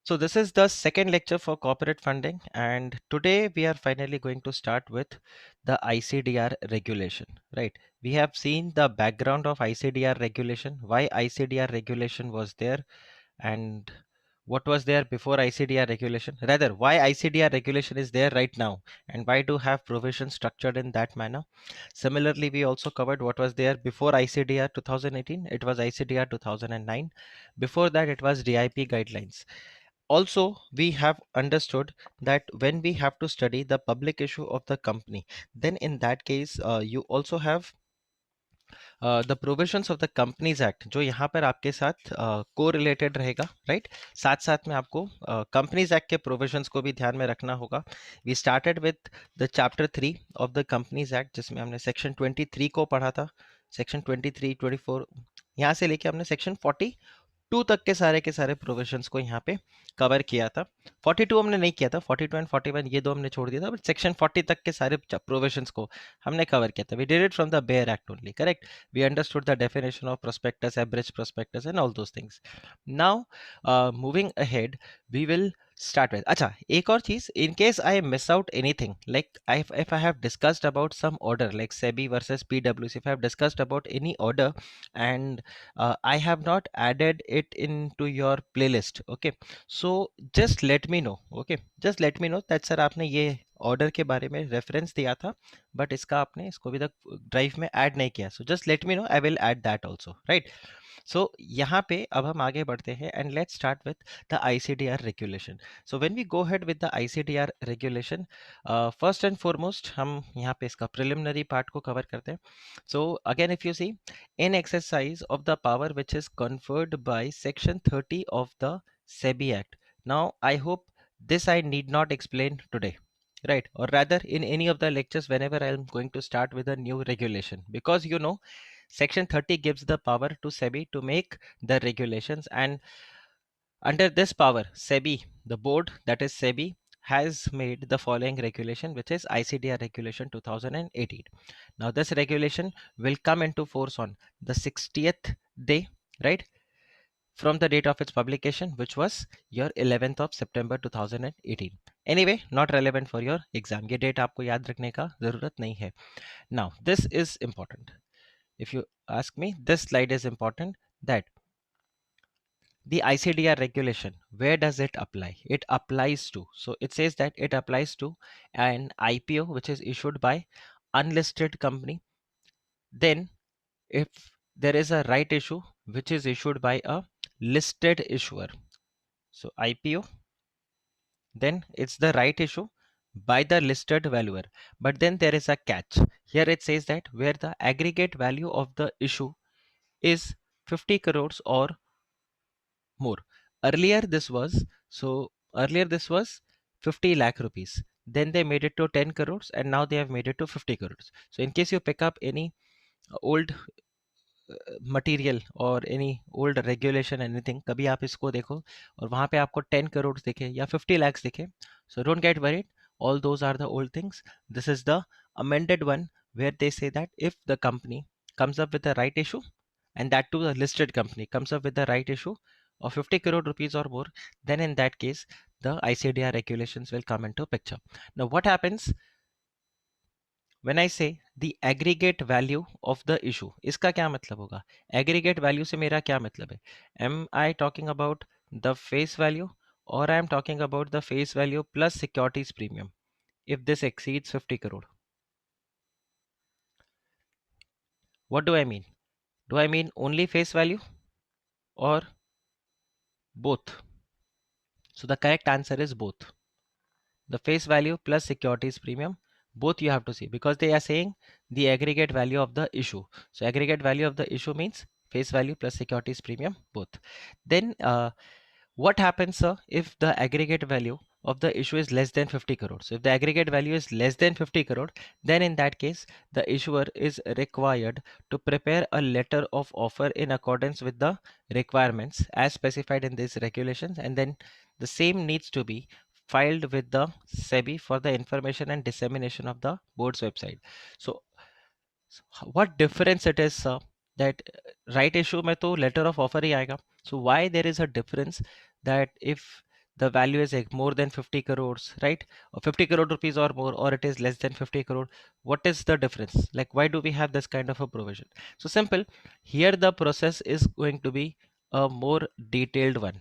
So this is the second lecture for corporate funding, and today we are finally going to start with the ICDR regulation, right? We have seen the background of ICDR regulation, why ICDR regulation was there, and what was there before ICDR regulation. Rather, why ICDR regulation is there right now, and why do have provisions structured in that manner. Similarly, we also covered what was there before ICDR 2018. It was ICDR 2009. Before that, it was DIP guidelines. Also, we have understood that when we have to study the public issue of the company, then in that case you also have the provisions of the companies act, जो यहाँ पर आपके साथ को related रहेगा, right. साथ साथ में आपको कंपनीज एक्ट के प्रोविजंस को भी ध्यान में रखना होगा। We started with the chapter 3 of the companies act, जिसमें हमने सेक्शन 23 को पढ़ा था। सेक्शन 23, 24, यहाँ से लेके हमने सेक्शन 42 तक के सारे प्रोविजंस को यहाँ पे कवर किया था। 42 हमने नहीं किया था, 42 एंड 41 ये दो हमने छोड़ दिया था, बट सेक्शन 40 तक के सारे प्रोविजंस को हमने कवर किया था। We did it from the bare act only, correct. We understood the definition of prospectus, abridge prospectus and all those things. Now moving ahead, we will start with, अच्छा एक और चीज, in case I miss out anything, like if I have discussed about some order like SEBI versus PwC, if I have discussed about any order and I have not added it into your playlist, okay, so just let me know, okay, just let me know that sir आपने ये order के बारे में reference दिया था, but इसका आपने इसको अभी तक ड्राइव में ऐड नहीं किया। So just let me know, I will add that also, right. So यहाँ पे अब हम आगे बढ़ते हैं and let's start with the ICDR regulation. So when we go ahead with the ICDR regulation, first and foremost हम यहाँ पे इसका प्रिलिमिनरी पार्ट को कवर करते हैं। So again if you see, in exercise of the power which is conferred by section 30 of the SEBI Act. Now I hope this I need not explain today, right? Or rather in any of the lectures whenever I am going to start with a new regulation, because you know section 30 gives the power to SEBI to make the regulations, and under this power SEBI, the board, that is SEBI, has made the following regulation, which is ICDR regulation 2018. Now this regulation will come into force on the 60th day, right, from the date of its publication, which was your 11th of September 2018. Anyway, not relevant for your exam. ये date आपको याद रखने का जरूरत नहीं है. Now this is important. If you ask me, this slide is important, that the ICDR regulation, where does it apply? It applies to, so it says that it applies to an IPO which is issued by unlisted company. Then if there is a right issue which is issued by a listed issuer, so IPO, then it's the right issue by the listed valuer. But then there is a catch. Here it says that where the aggregate value of the issue is 50 crores or more. Earlier this was, so earlier this was 50 lakh rupees. Then they made it to 10 crores and now they have made it to 50 crores. So in case you pick up any old material और any old regulation anything, कभी आप इसको देखो और वहां पे आपको 10 करोड़ दिखे या 50 lakhs दिखे, so don't get worried, all those are the old things. This is the amended one where they say that if the company comes up with the right issue, and that too the listed company comes up with the right issue of 50 crore rupees or more, then in that case the ICDR regulations will come into picture. Now what happens when I say the aggregate value of the issue, इसका क्या मतलब होगा? Aggregate value से मेरा क्या मतलब है? Am I talking about the face value, or I am talking about the face value plus securities premium if this exceeds 50 crore? What do I mean? Do I mean only face value or both? So the correct answer is both. The face value plus securities premium, both you have to see, because they are saying the aggregate value of the issue. So aggregate value of the issue means face value plus securities premium, both. Then what happens, sir, if the aggregate value of the issue is less than 50 crore? So if the aggregate value is less than 50 crore, then in that case the issuer is required to prepare a letter of offer in accordance with the requirements as specified in these regulations, and then the same needs to be filed with the SEBI for the information and dissemination of the board's website. So what difference it is, sir, that right issue में तो letter of offer ही आएगा. So why there is a difference that if the value is like more than 50 crores, right? Or 50 crore rupees or more, or it is less than 50 crore. What is the difference? Like, why do we have this kind of a provision? So simple. Here the process is going to be a more detailed one.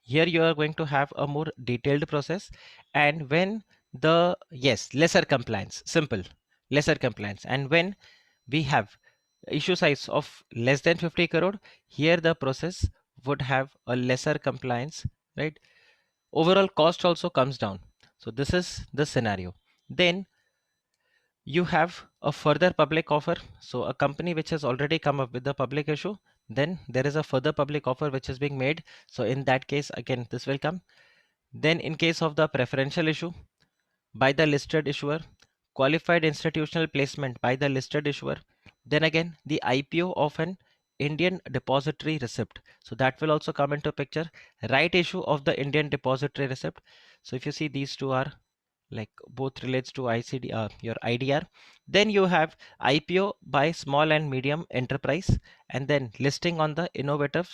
Here you are going to have a more detailed process. And when the, yes, lesser compliance, simple, lesser compliance. And when we have issue size of less than 50 crore, here the process would have a lesser compliance, right? Overall cost also comes down. So this is the scenario. Then you have a further public offer. So a company which has already come up with the public issue, then there is a further public offer which is being made. So in that case, again, this will come. Then in case of the preferential issue by the listed issuer, qualified institutional placement by the listed issuer, then again the IPO of an Indian depository receipt. So that will also come into picture. Right issue of the Indian depository receipt. So if you see, these two are like both relates to ICD, your IDR. Then you have IPO by small and medium enterprise, and then listing on the innovative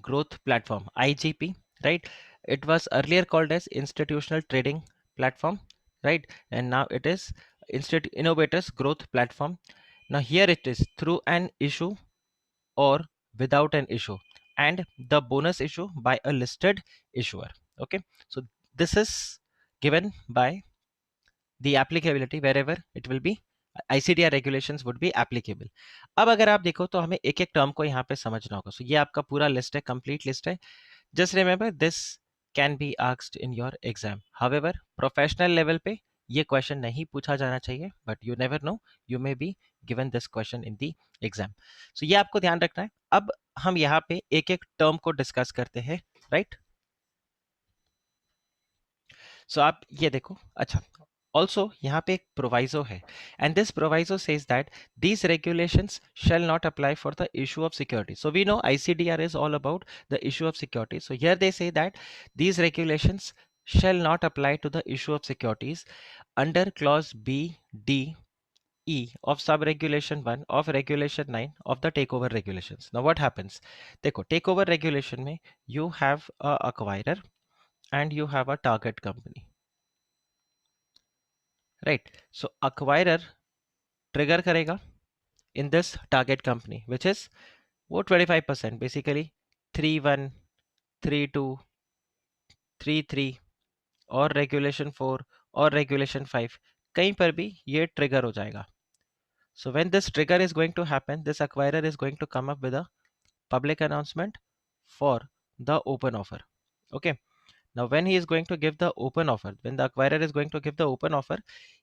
growth platform, IGP, right? It was earlier called as institutional trading platform, right? And now it is innovators growth platform. Now here it is through an issue or without an issue, and the bonus issue by a listed issuer. Okay, so this is given by the applicability wherever it will be, ICDR regulations would be applicable. अब अगर आप देखो तो हमें एक एक term को यहाँ पे समझना होगा. So ये आपका पूरा लिस्ट है, कंप्लीट लिस्ट है. Just remember this can be asked in your exam. However, professional level पे ये क्वेश्चन नहीं पूछा जाना चाहिए, but you never know, you may be given this question in the exam. So ये आपको ध्यान रखना है. अब हम यहाँ पे एक एक टर्म को डिस्कस करते हैं, राइट? सो आप ये देखो. अच्छा, also यहाँ पे एक proviso है, and this proviso says that these regulations shall not apply for the issue of security. So we know ICDR is all about the issue of security. So here they say that these regulations shall not apply to the issue of securities under clause B, D, E of sub-regulation 1 of regulation 9 of the takeover regulations. Now what happens? देखो, takeover regulation में you have a acquirer and you have a target company, right? So acquirer trigger करेगा in this target company, which is वो 25%, basically 3-1, 3-2, 3-3 और regulation 4 और regulation 5, कहीं पर भी ये trigger हो जाएगा. So when this trigger is going to happen, this acquirer is going to come up with a public announcement for the open offer. Okay. Now, when he is going to give the open offer, when the acquirer is going to give the open offer,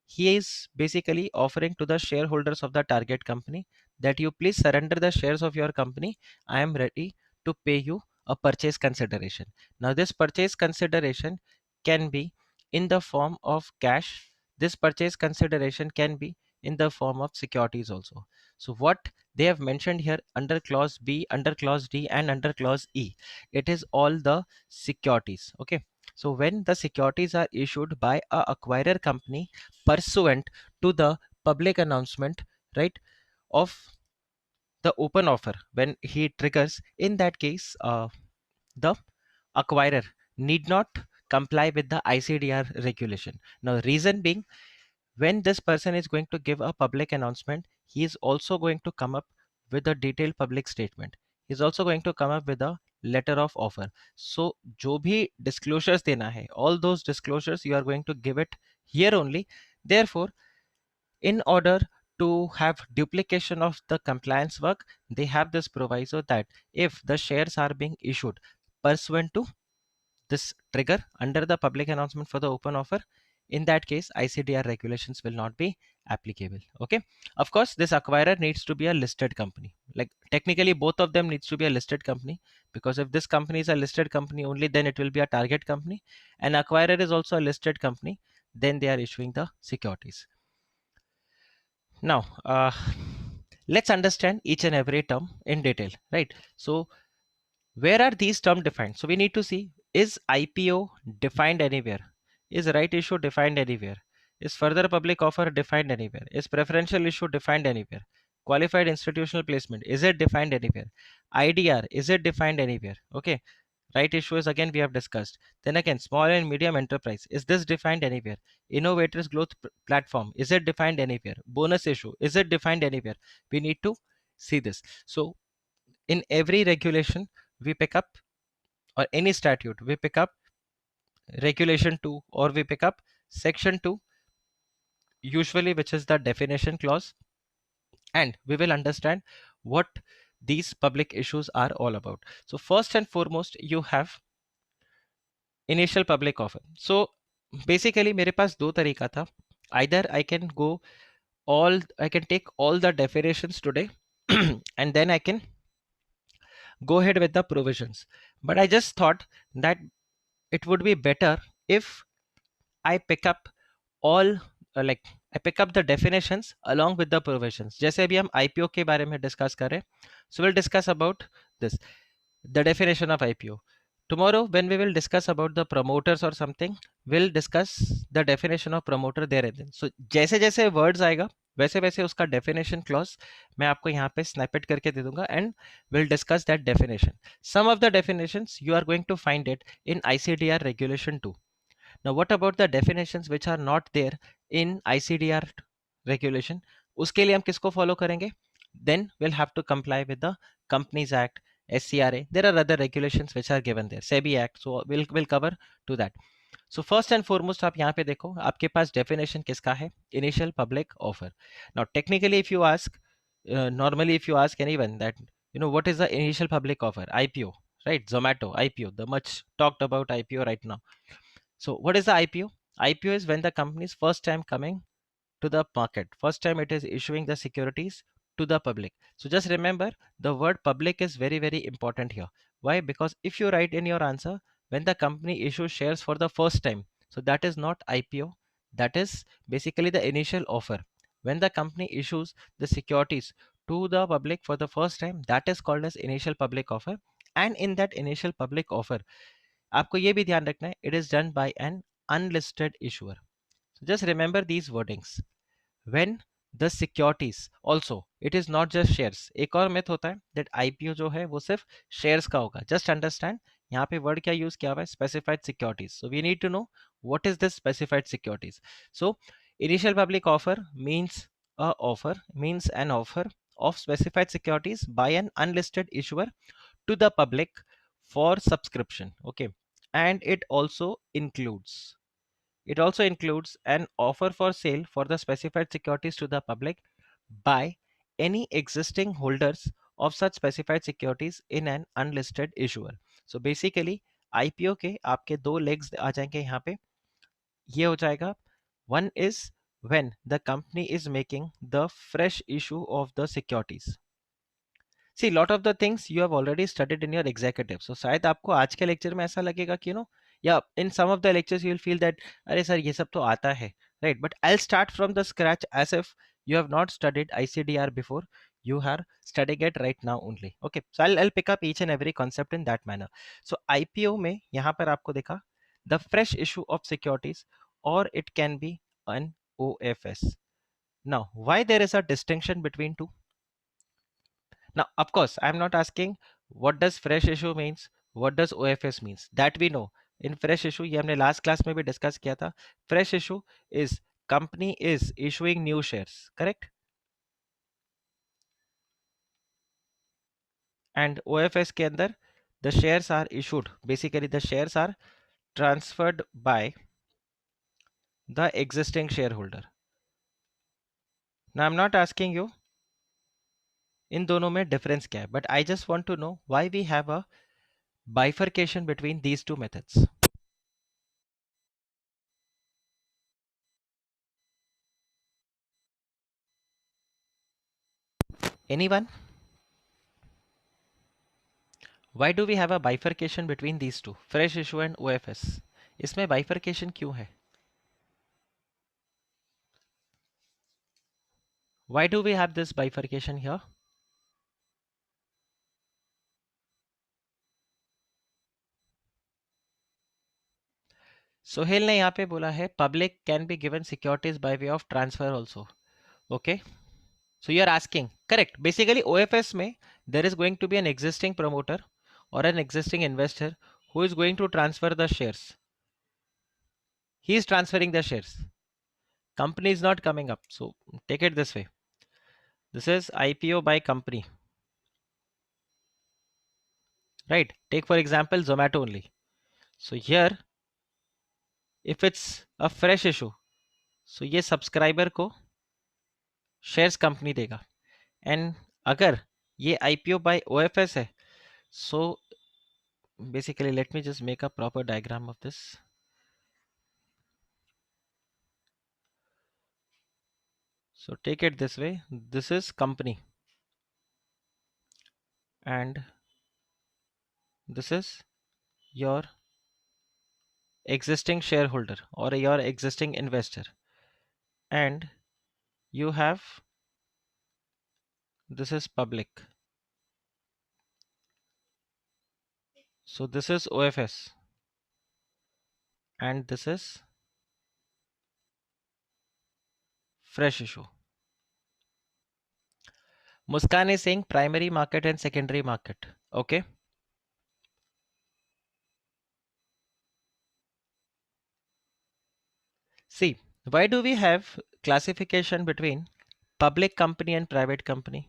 he is basically offering to the shareholders of the target company that you please surrender the shares of your company. I am ready to pay you a purchase consideration. Now, this purchase consideration can be in the form of cash. This purchase consideration can be in the form of securities also. So what they have mentioned here under clause B, under clause D, and under clause E, it is all the securities. Okay, so when the securities are issued by a acquirer company pursuant to the public announcement, right, of the open offer, when he triggers, in that case the acquirer need not comply with the ICDR regulation. Now reason being, when this person is going to give a public announcement, he is also going to come up with a detailed public statement. He is also going to come up with a letter of offer. So जो भी disclosures देना है, all those disclosures you are going to give it here only. Therefore, in order to have duplication of the compliance work, they have this proviso that if the shares are being issued pursuant to this trigger under the public announcement for the open offer, in that case ICDR regulations will not be applicable. Okay, of course this acquirer needs to be a listed company. Like technically both of them needs to be a listed company, because if this company is a listed company only, then it will be a target company, and acquirer is also a listed company, then they are issuing the securities. Now let's understand each and every term in detail, right? So where are these terms defined? So we need to see, is IPO defined anywhere? Is right issue defined anywhere? Is further public offer defined anywhere? Is preferential issue defined anywhere? Qualified institutional placement, is it defined anywhere? IDR, is it defined anywhere? Okay. Right issuers again we have discussed. Then again, small and medium enterprise. Is this defined anywhere? Innovators growth platform. Is it defined anywhere? Bonus issue. Is it defined anywhere? We need to see this. So in every regulation we pick up, or any statute we pick up regulation 2, or we pick up section 2, usually, which is the definition clause, and we will understand what these public issues are all about. So first and foremost you have initial public offer. So basically मेरे पास दो तरीका था. Either I can take all the definitions today and then I can go ahead with the provisions. But I just thought that it would be better if I pick up all like I pick up the definitions along with the provisions. जैसे अभी हम IPO के बारे में discuss करें, so we'll discuss about this, the definition of IPO. Tomorrow, when we will discuss about the promoters or something, we'll discuss the definition of promoter there and then. So जैसे जैसे words आएगा वैसे वैसे उसका definition clause मैं आपको यहाँ पे snippet करके दे दूंगा and we'll discuss that definition. Some of the definitions you are going to find it in ICDR regulation 2. Now what about the definitions which are not there in ICDR regulation? उसके लिए हम किसको follow करेंगे? Then we'll have to comply with the Companies Act, SCRA. There are other regulations which are given there, SEBI Act. So we'll cover to that. So first and foremost आप यहाँ पे देखो आपके पास definition किसका है? Initial public offer. Now technically if you ask, normally if you ask anyone that what is the initial public offer? IPO, right? Zomato IPO, the much talked about IPO right now. So what is the IPO? IPO is when the company is first time coming to the market. First time it is issuing the securities to the public. So just remember the word public is very, very important here. Why? Because if you write in your answer, when the company issues shares for the first time, so that is not IPO. That is basically the initial offer. When the company issues the securities to the public for the first time, that is called as initial public offer. And in that initial public offer, आपको ये भी ध्यान रखना है, it is done by an unlisted issuer. So just remember these wordings. When the securities also, it is not just shares. एक और myth होता है that IPO जो है वो सिर्फ shares का होगा. Just understand यहाँ पे word क्या use किया हुआ है, specified securities. So we need to know what is this specified securities. So initial public offer means an offer of specified securities by an unlisted issuer to the public for subscription. Okay, and it also includes an offer for sale for the specified securities to the public by any existing holders of such specified securities in an unlisted issuer. So basically IPO के आपके दो legs आ जाएंगे यहाँ पे. ये हो जाएगा, one is when the company is making the fresh issue of the securities. See, lot of the things you have already studied in your executive. So शायद आपको आज के लेक्चर में ऐसा लगेगा कि yeah, in some of the lectures you will feel that अरे sir ये सब तो आता है, right? But I'll start from the scratch as if you have not studied ICDR before. You are studying it right now only. Okay, so I'll pick up each and every concept in that manner. So IPO में यहाँ पर आपको देखा the fresh issue of securities, or it can be an OFS. Now, why there is a distinction between two? Now, of course, I'm not asking what does fresh issue means, what does OFS means. That we know. In fresh issue, ये हमने last class में भी discuss किया था. Fresh issue is company is issuing new shares, correct? And OFS के अंदर the shares are issued. Basically, the shares are transferred by the existing shareholder. Now, I'm not asking you इन दोनों में difference क्या है, but I just want to know why we have a bifurcation between these two methods. Anyone? Why do we have a bifurcation between these two, fresh issue and OFS? इसमें bifurcation क्यों है? Why do we have this bifurcation here? Sohail ने यहाँ पे बोला है public can be given securities by way of transfer also. Okay, so you are asking, correct? Basically OFS में there is going to be an existing promoter or an existing investor who is going to transfer the shares? He is transferring the shares. Company is not coming up. So take it this way. This is IPO by company, right? Take for example Zomato only. So here, if it's a fresh issue, so ये subscriber को shares company देगा. And अगर ये IPO bye OFS है, so basically let me just make a proper diagram of this. So take it this way. This is company and this is your existing shareholder or your existing investor, and you have, this is public. So this is OFS and this is fresh issue. Muskan is saying primary market and secondary market. Okay. See, why do we have classification between public company and private company?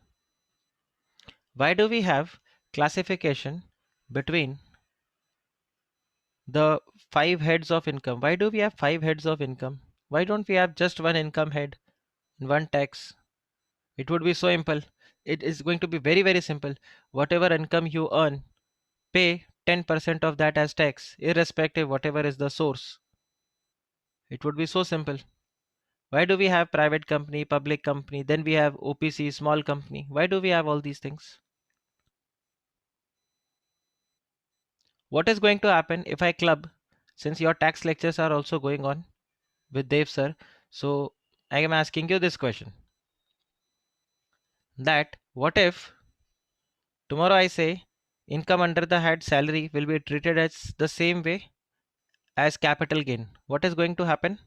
Why do we have classification between the 5 heads of income? Why do we have 5 heads of income? Why don't we have just one income head and one tax? It would be so simple. It is going to be very, very simple. Whatever income you earn, pay 10% of that as tax, irrespective whatever is the source. It would be so simple. Why do we have private company, public company, then we have OPC, small company? Why do we have all these things? What is going to happen if I club, since your tax lectures are also going on with Dev sir, so I am asking you this question, that what if tomorrow I say income under the head salary will be treated as the same way as capital gain? What is going to happen?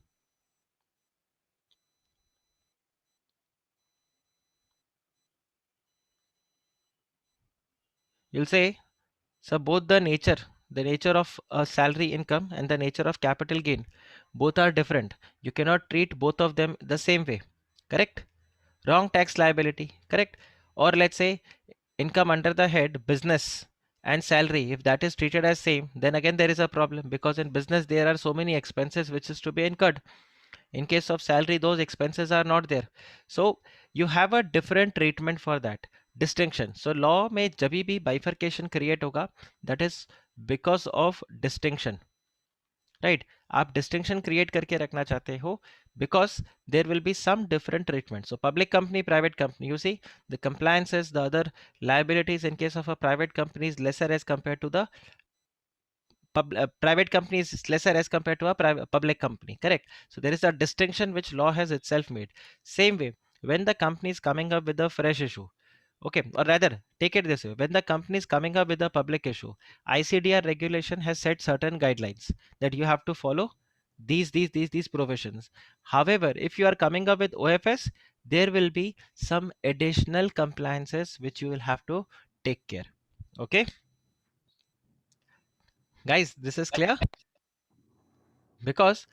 You'll say, so both the nature of a salary income and the nature of capital gain, both are different. You cannot treat both of them the same way. Correct? Wrong tax liability. Correct? Or let's say income under the head business and salary, if that is treated as same, then again there is a problem, because in business there are so many expenses which is to be incurred. In case of salary, those expenses are not there. So you have a different treatment for that distinction. So law में जभी भी bifurcation create होगा, that is because of distinction, right? आप distinction create करके रखना चाहते हो because there will be some different treatment. So public company, private company, you see the compliances, the other liabilities in case of a private company is lesser as compared to the private company is lesser as compared to a public company. Correct? So there is a distinction which law has itself made. Same way, when the company is coming up with a fresh issue, okay, or rather take it this way, when the company is coming up with a public issue, ICDR regulation has set certain guidelines that you have to follow these provisions. However, if you are coming up with OFS, there will be some additional compliances which you will have to take care. Okay, guys, this is clear? Because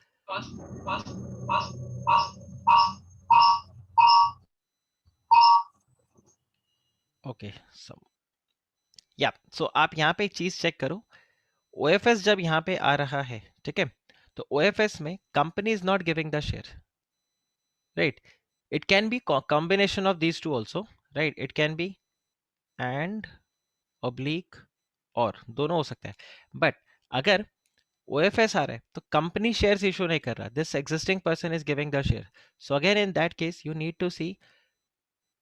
okay so या सो आप यहाँ पे एक चीज check करो, OFS जब यहाँ पे आ रहा है, ठीक है, तो ओएफएस में company is not giving the share, right? It can be combination of these two also, right? It can be and oblique और दोनों हो सकता है, बट अगर ओएफएस आ रहा है तो कंपनी शेयर्स इशू नहीं कर रहा, this existing person is giving the share. So again in that case you need to see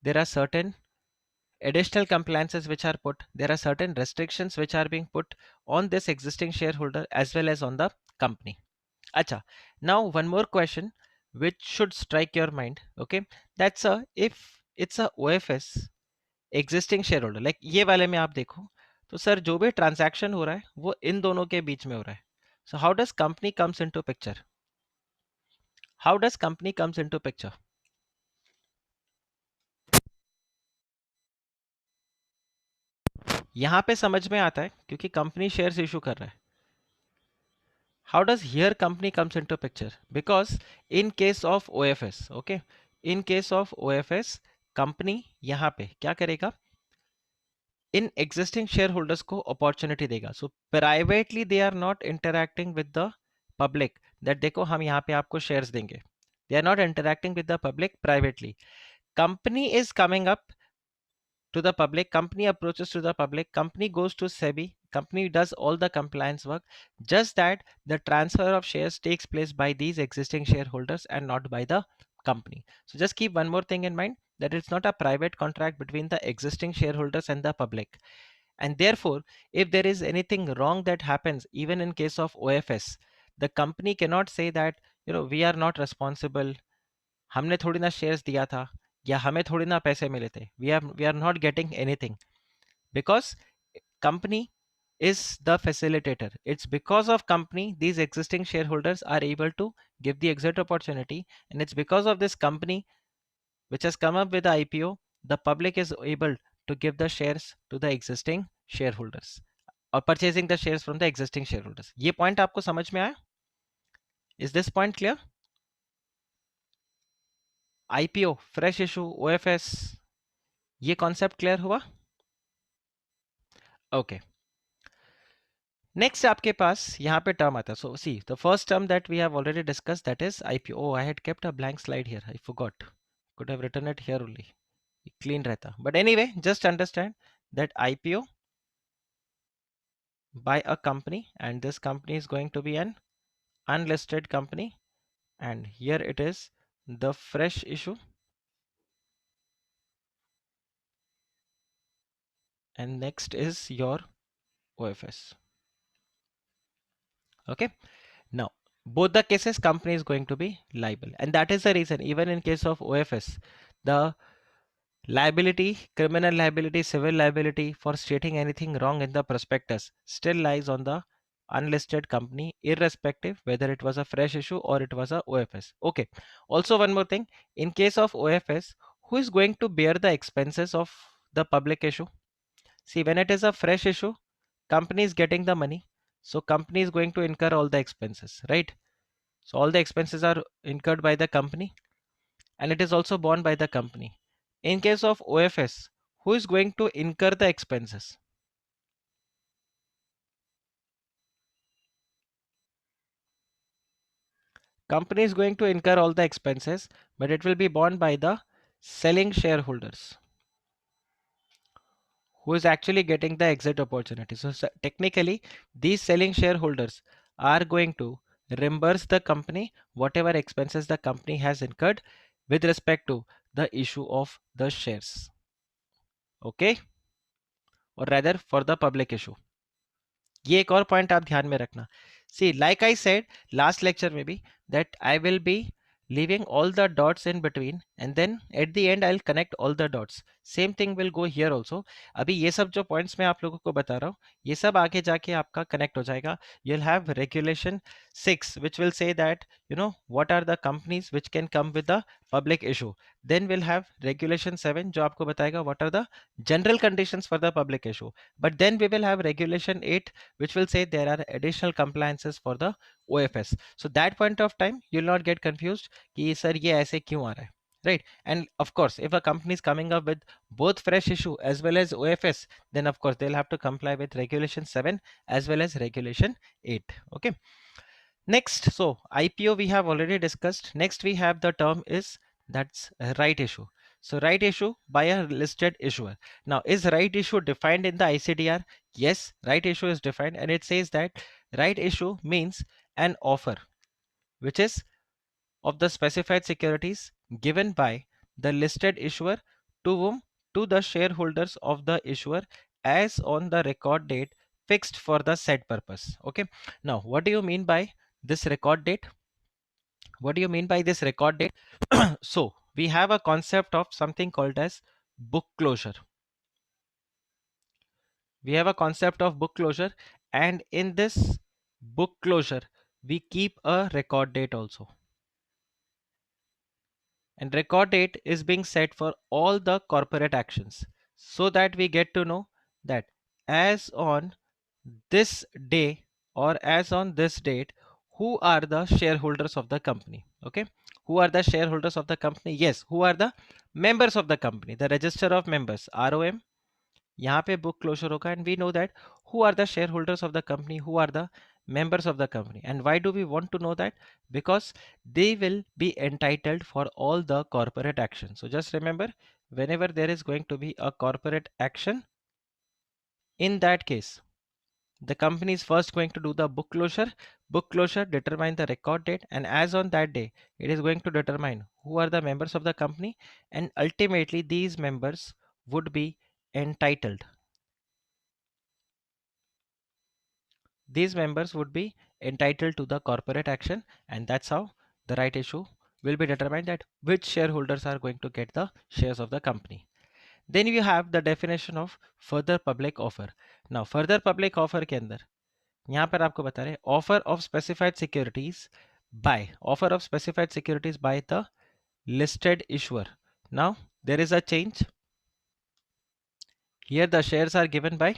there are certain additional compliances which are put, there are certain restrictions which are being put on this existing shareholder as well as on the company. Acha, now one more question which should strike your mind, okay, that's a, if it's a OFS existing shareholder, like ये वाले में आप देखो तो sir जो भी transaction हो रहा है वो इन दोनों के बीच में हो रहा है. So how does company comes into picture? How does company comes into picture? यहाँ पे समझ में आता है क्योंकि कंपनी शेयर्स इशू कर रहा है. how does here company comes into picture? Because in case of OFS, okay, in case of OFS, company यहाँ पे क्या करेगा, इन existing shareholders को opportunity देगा. So privately they are not interacting with the public that देखो हम यहाँ पे आपको shares देंगे. They are not interacting with the public privately. Company is coming up to the public, company approaches to the public, company goes to SEBI, company does all the compliance work, just that the transfer of shares takes place by these existing shareholders and not by the company. So just keep one more thing in mind, that it's not a private contract between the existing shareholders and the public. And therefore, if there is anything wrong that happens, even in case of OFS, the company cannot say that, we are not responsible, हमने थोड़ी ना shares दिया था, या हमें थोड़ी ना पैसे मिले थे, we are not getting anything, because company is the facilitator. It's because of company these existing shareholders are able to give the exit opportunity, and it's because of this company which has come up with the IPO, the public is able to give the shares to the existing shareholders or purchasing the shares from the existing shareholders. ये point आपको समझ में आया? Is this point clear? IPO, fresh issue, OFS, ये concept clear हुआ? Okay. Next आपके पास यहाँ पे टर्म आता है. So see the first term that we have already discuss, that is IPO. Oh I had kept a blank slide here, I forgot, could have written it here only, clean रहता. But anyway, just understand that IPO by a company, and this company is going to be an unlisted company, and here it is the fresh issue, and next is your OFS. Okay, now both the cases company is going to be liable, and that is the reason even in case of OFS, the liability, criminal liability, civil liability for stating anything wrong in the prospectus still lies on the unlisted company, irrespective whether it was a fresh issue or it was a OFS. Okay. Also, one more thing, in case of OFS, who is going to bear the expenses of the public issue? See, when it is a fresh issue, company is getting the money. So company is going to incur all the expenses, right? So all the expenses are incurred by the company, and it is also borne by the company. In case of OFS, who is going to incur the expenses? Company is going to incur all the expenses, but it will be borne by the selling shareholders, who is actually getting the exit opportunity. So technically, these selling shareholders are going to reimburse the company whatever expenses the company has incurred with respect to the issue of the shares. Okay, or rather for the public issue. ये एक और point आप ध्यान में रखना. See, like I said last lecture maybe, that I will be leaving all the dots in between, and then at the end I'll connect all the dots. Same thing will go here also. अभी ये सब जो points मैं आप लोगों को बता रहा हूँ, ये सब आगे जाके आपका connect हो जाएगा. You'll have regulation 6 which will say that, what are the companies which can come with the public issue. Then we'll have regulation 7 जो आपको बताएगा what are the general conditions for the public issue. But then we will have regulation 8 which will say there are additional compliances for the OFS. So that point of time you'll not get confused कि sir ये ऐसे क्यों आ रहा है, right? And of course, if a company is coming up with both fresh issue as well as OFS, then of course they'll have to comply with regulation 7 as well as regulation 8. Okay. Next, so IPO we have already discussed. Next we have the term is, that's right issue. So right issue by a listed issuer. Now is right issue defined in the ICDR? Yes, right issue is defined, and it says that right issue means an offer which is of the specified securities given by the listed issuer to whom? To the shareholders of the issuer as on the record date fixed for the said purpose. Okay. Now what do you mean by this record date? What do you mean by this record date? So we have a concept of something called as book closure. We have a concept of book closure, and in this book closure we keep a record date also. And record date is being set for all the corporate actions, so that we get to know that as on this day or as on this date, who are the shareholders of the company. Okay, who are the shareholders of the company? Yes, who are the members of the company, the register of members, ROM. यहाँ पे book closure होगा, and we know that who are the shareholders of the company, who are the members of the company. And why do we want to know that? Because they will be entitled for all the corporate action. So just remember, whenever there is going to be a corporate action, in that case the company is first going to do the book closure. Book closure determine the record date, and as on that day it is going to determine who are the members of the company, and ultimately these members would be entitled. These members would be entitled to the corporate action, and that's how the right issue will be determined, that which shareholders are going to get the shares of the company. Then you have the definition of further public offer. Now further public offer के अंदर यहाँ पर आपको बता रहे offer of specified securities by the listed issuer. Now there is a change here. The shares are given by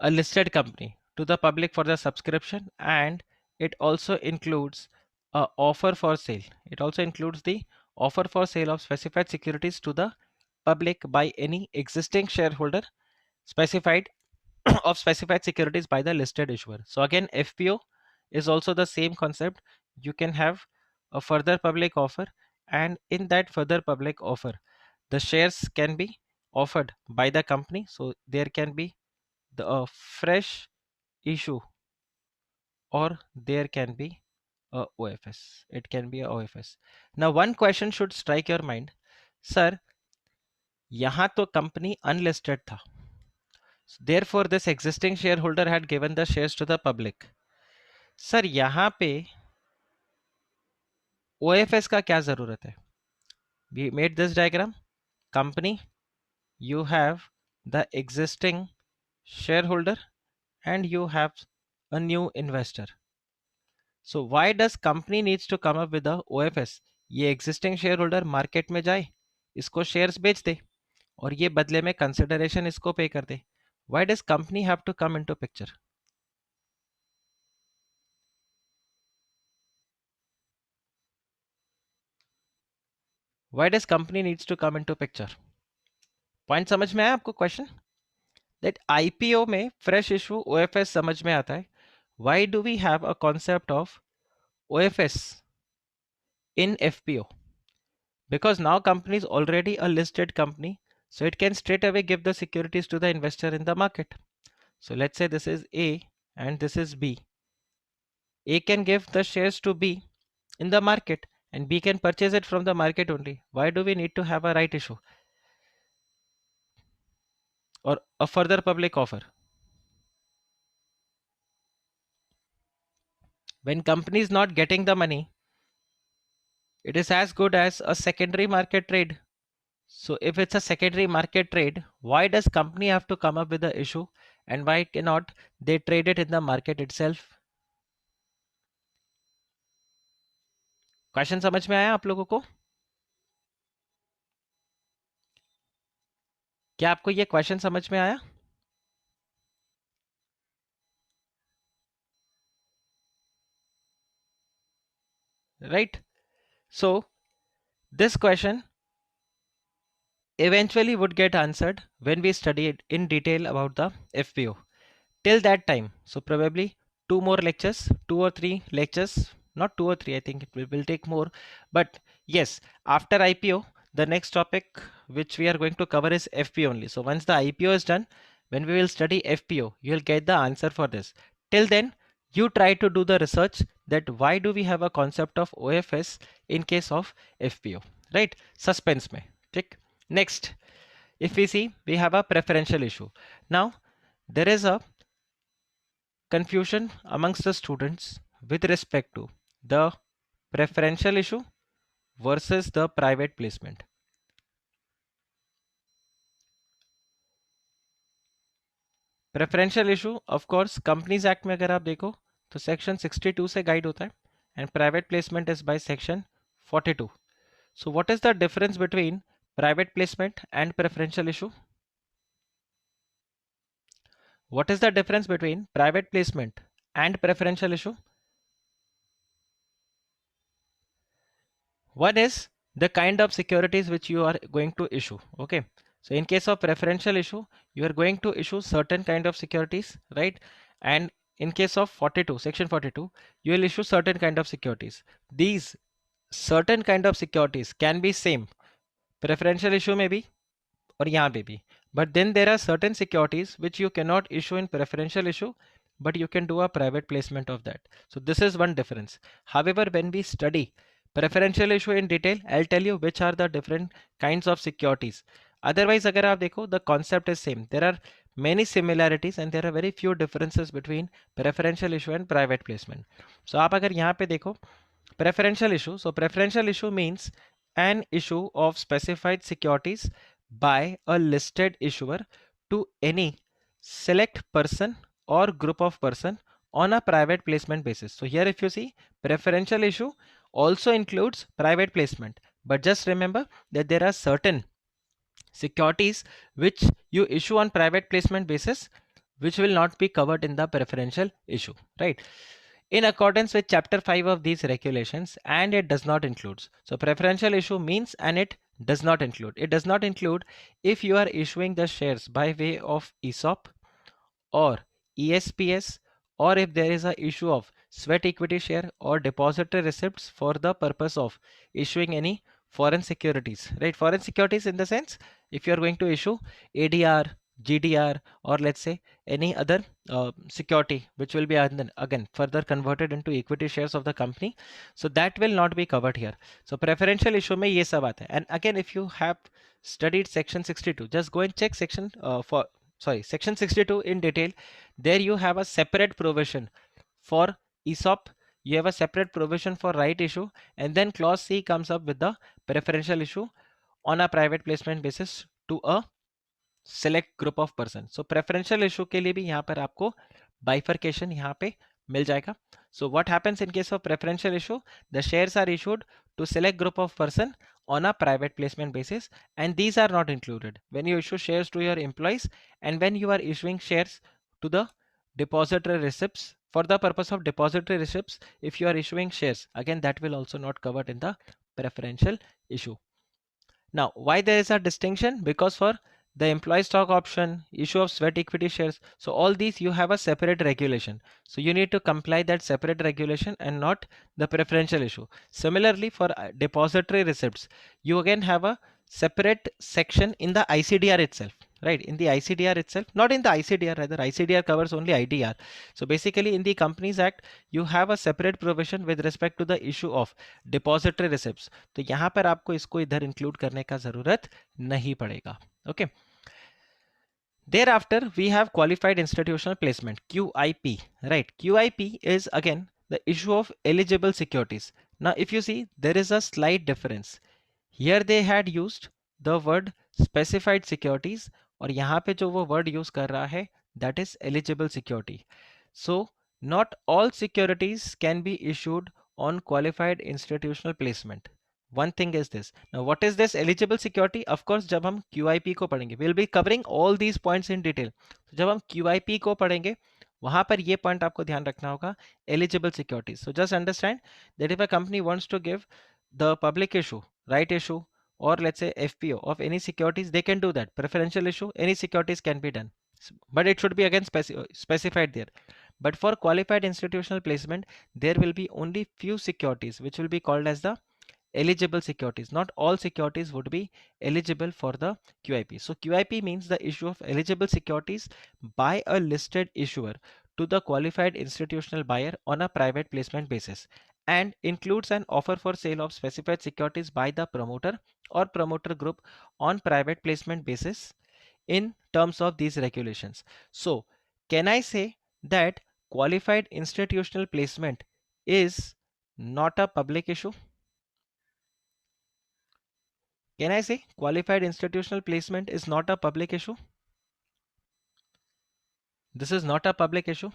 a listed company to the public for the subscription, and it also includes a offer for sale. It also includes the offer for sale of specified securities to the public by any existing shareholder specified of specified securities by the listed issuer. So again, FPO is also the same concept. You can have a further public offer, and in that further public offer the shares can be offered by the company. So there can be the fresh issue, or there can be a OFS. It can be a OFS. Now one question should strike your mind, sir, यहाँ तो company unlisted था, therefore this existing shareholder had given the shares to the public. Sir यहाँ पे OFS का क्या जरूरत है? We made this diagram. Company, you have the existing shareholder and you have a new investor. So why does company needs to come up with the OFS? ये existing shareholder market में जाए, इसको shares बेच दे, और ये बदले में consideration इसको pay कर दे. Why does company have to come into picture? Why does company needs to come into picture? Point समझ में आया आपको question? That IPO में fresh issue OFS समझ में आता है. Why do we have a concept of OFS in FPO? Because now company is already a listed company, so it can straight away give the securities to the investor in the market. So let's say this is A and this is B. A can give the shares to B in the market, and B can purchase it from the market only. Why do we need to have a right issue or a further public offer? When company is not getting the money, it is as good as a secondary market trade. So if it's a secondary market trade, why does company have to come up with the issue, and why cannot they trade it in the market itself? Question समझ में आया आप लोगों को? क्या आपको ये question समझ में आया? Right? So this question eventually would get answered when we study it in detail about the FPO. Till that time, so probably two more lectures, 2 or 3 lectures, not 2 or 3, I think it will take more. But yes, after IPO, the next topic which we are going to cover is FPO only. So once the IPO is done, when we will study FPO, you'll get the answer for this. Till then, you try to do the research that why do we have a concept of OFS in case of FPO, right? Suspense mein. Tick. Next, if we see, we have a preferential issue. Now, there is a confusion amongst the students with respect to the preferential issue versus the private placement. Preferential issue of course companies act में अगर आप देखो तो section 62 से guide होता है, and private placement is by section 42. So what is the difference between private placement and preferential issue? What is the difference between private placement and preferential issue? One is the kind of securities which you are going to issue. Okay. So in case of preferential issue, you are going to issue certain kind of securities, right? And in case of 42, section 42, you will issue certain kind of securities. These certain kind of securities can be same. Preferential issue may be और यहाँ पे भी. But then there are certain securities which you cannot issue in preferential issue, but you can do a private placement of that. So this is one difference. However, when we study preferential issue in detail, I'll tell you which are the different kinds of securities. Otherwise, अगर आप देखो, the concept is same. There are many similarities and there are very few differences between preferential issue and private placement. So आप अगर यहाँ पे देखो preferential issue. So preferential issue means an issue of specified securities by a listed issuer to any select person or group of person on a private placement basis. So here if you see, preferential issue also includes private placement, but just remember that there are certain securities which you issue on private placement basis which will not be covered in the preferential issue, right? In accordance with chapter 5 of these regulations, and it does not include. So preferential issue means and it does not include. It does not include if you are issuing the shares by way of ESOP or ESPS, or if there is a issue of sweat equity share or depository receipts for the purpose of issuing any foreign securities, right? Foreign securities in the sense, if you are going to issue ADR, GDR, or let's say any other security which will be again further converted into equity shares of the company, so that will not be covered here. So preferential issue में ये सब आता है. And again, if you have studied section 62, just go and check section 62 in detail. There you have a separate provision for ESOP, you have a separate provision for right issue, and then clause C comes up with the preferential issue on a private placement basis to a select group of person. So preferential issue के लिए भी यहाँ पर आपको bifurcation यहाँ पे मिल जाएगा. So what happens in case of preferential issue? The shares are issued to select group of person on a private placement basis, and these are not included when you issue shares to your employees and when you are issuing shares to the depository receipts for the purpose of depository receipts. If you are issuing shares, again that will also not covered in the preferential issue. Now, why there is a distinction? Because for the employee stock option, issue of sweat equity shares, so all these you have a separate regulation. So you need to comply that separate regulation and not the preferential issue. Similarly, for depository receipts, you again have a separate section in the ICDR itself, right? In the ICDR itself, not in the ICDR, rather ICDR covers only IDR. So basically in the Companies Act, you have a separate provision with respect to the issue of depository receipts. तो यहाँ पर आपको इसको इधर include करने का जरूरत नहीं पड़ेगा. Okay. Thereafter, we have qualified institutional placement, QIP, right? QIP is again the issue of eligible securities. Now, if you see, there is a slight difference. Here they had used the word specified securities, और यहाँ पे जो वो word use कर रहा है, that is eligible security. So, not all securities can be issued on qualified institutional placement. One thing is this. Now, what is this eligible security? Of course, जब हम QIP को पढ़ेंगे, we'll be covering all these points in detail. So, जब हम QIP को पढ़ेंगे, वहां पर ये point आपको ध्यान रखना होगा, eligible securities. So, just understand that if a company wants to give the public issue, right issue, or let's say FPO of any securities, they can do that. Preferential issue, any securities can be done, but it should be again specified there. But for qualified institutional placement, there will be only few securities which will be called as the eligible securities. Not all securities would be eligible for the QIP. So QIP means the issue of eligible securities by a listed issuer to the qualified institutional buyer on a private placement basis, and includes an offer for sale of specified securities by the promoter or promoter group on private placement basis in terms of these regulations. So can I say that qualified institutional placement is not a public issue? Can I say qualified institutional placement is not a public issue? This is not a public issue,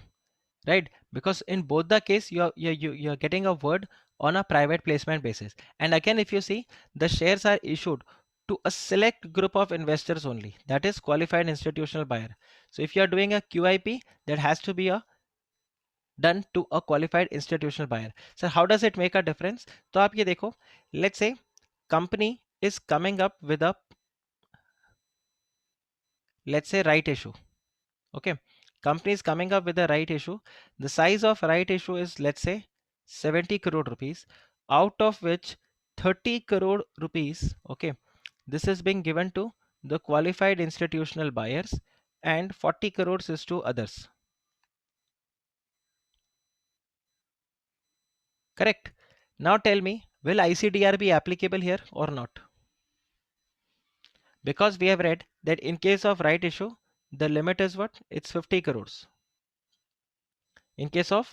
right? Because in both the case, you're getting a word on a private placement basis. And again, if you see, the shares are issued to a select group of investors only, that is qualified institutional buyer. So if you are doing a QIP, that has to be a done to a qualified institutional buyer. So how does it make a difference? तो आप ये देखो, let's say company is coming up with a, let's say, right issue. Okay, company is coming up with a right issue. The size of right issue is, let's say, 70 crore rupees, out of which 30 crore rupees, okay, this is being given to the qualified institutional buyers and 40 crores is to others. Correct. Now tell me, will ICDR be applicable here or not? Because we have read that in case of right issue, the limit is what? It's 50 crores. In case of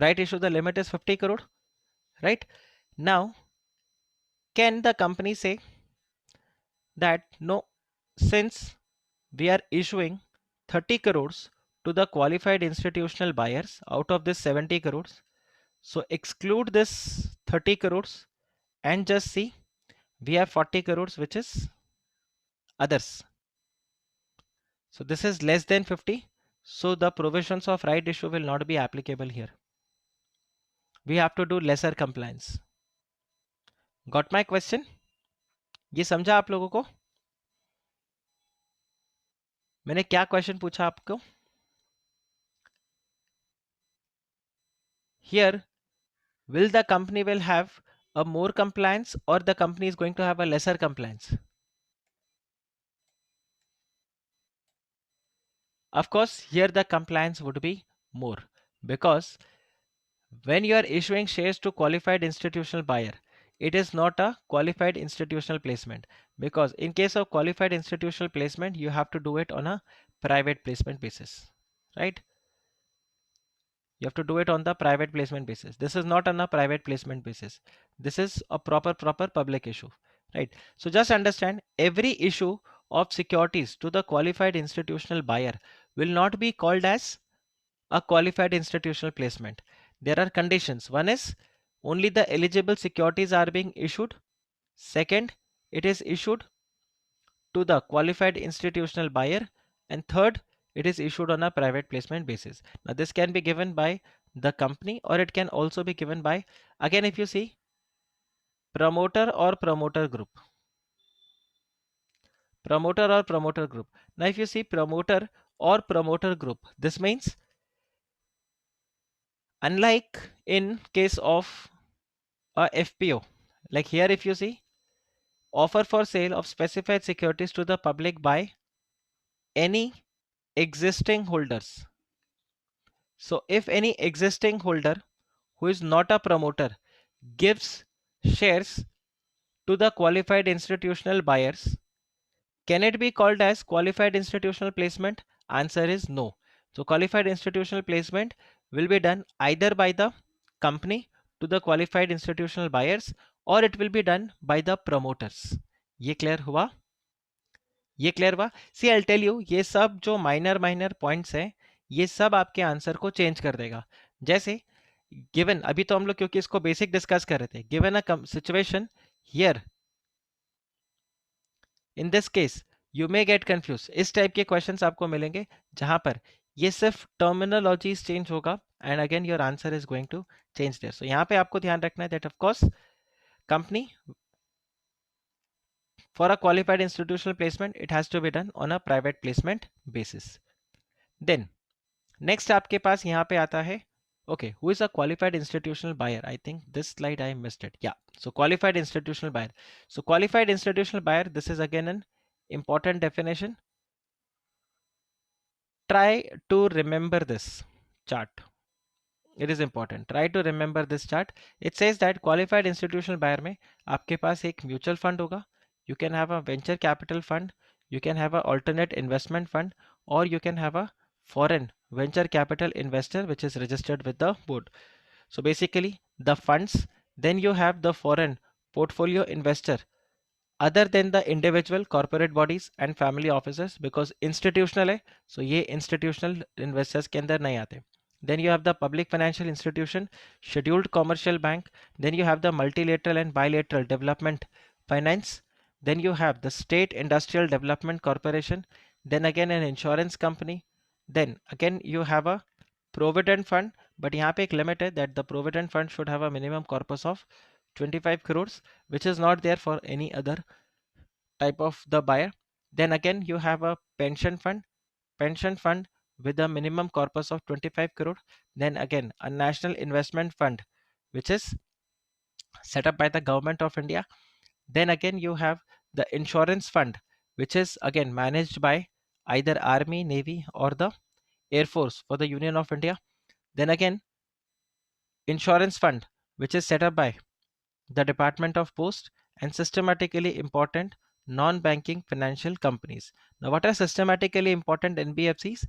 right issue, the limit is 50 crore, right? Now, can the company say that no, since we are issuing 30 crores to the qualified institutional buyers out of this 70 crores, so exclude this 30 crores and just see we have 40 crores which is others. So this is less than 50. So the provisions of right issue will not be applicable here. We have to do lesser compliance. Got my question? ये समझा आप लोगों को? मैंने क्या question पूछा आपको? Here, will the company will have a more compliance or the company is going to have a lesser compliance? Of course, here the compliance would be more, because when you are issuing shares to qualified institutional buyer, it is not a qualified institutional placement, because in case of qualified institutional placement, you have to do it on a private placement basis, right? You have to do it on the private placement basis. This is not on a private placement basis. This is a proper public issue, right? So just understand, every issue of securities to the qualified institutional buyer will not be called as a qualified institutional placement. There are conditions. One is only the eligible securities are being issued. Second, it is issued to the qualified institutional buyer. And third, it is issued on a private placement basis. Now this can be given by the company or it can also be given by, again, if you see, promoter or promoter group. Promoter or promoter group. Now if you see promoter or promoter group, this means unlike in case of a FPO, like here if you see, offer for sale of specified securities to the public by any existing holders. So if any existing holder who is not a promoter gives shares to the qualified institutional buyers, can it be called as qualified institutional placement? Answer is no. So qualified institutional placement will be done either by the company to the qualified institutional buyers or it will be done by the promoters. ये clear हुआ? ये clear हुआ? सी आई tell you, ये सब जो minor points हैं, ये सब आपके आंसर को चेंज कर देगा. जैसे गिवन, अभी तो हम लोग क्योंकि इसको बेसिक डिस्कस कर रहे थे, given a situation here, in this case you may get confuse. इस टाइप के क्वेश्चंस आपको मिलेंगे जहां पर ये सिर्फ टर्मिनोलॉजीज चेंज होगा and again your answer is going to change there. So यहाँ पे आपको ध्यान रखना है that of course company for a qualified institutional placement it has to be done on a private placement basis. Then next आपके पास यहाँ पे आता है, okay, who is a qualified institutional buyer? I think this slide I missed it. Yeah, so qualified institutional buyer. So qualified institutional buyer, this is again an important definition. Try to remember this chart. It is important. Try to remember this chart. It says that qualified institutional buyer में आपके पास एक mutual fund होगा. You can have a venture capital fund. You can have a alternate investment fund, or you can have a foreign venture capital investor which is registered with the board. So basically the funds, then you have the foreign portfolio investor other than the individual corporate bodies and family offices, because institutional है, so ये institutional investors के अंदर नहीं आते. Then you have the public financial institution, scheduled commercial bank. Then you have the multilateral and bilateral development finance. then you have the State Industrial Development Corporation, then again an insurance company, then again you have a provident fund, but यहाँ पे एक limit है that the provident fund should have a minimum corpus of 25 crores, which is not there for any other type of the buyer. Then again you have a pension fund with a minimum corpus of 25 crore. Then again a national investment fund, which is set up by the government of India. Then again you have the insurance fund, which is again managed by either Army, Navy, or the Air Force for the Union of India. Then again insurance fund, which is set up by the Department of Post, and systematically important non-banking financial companies. Now, what are systematically important NBFCs?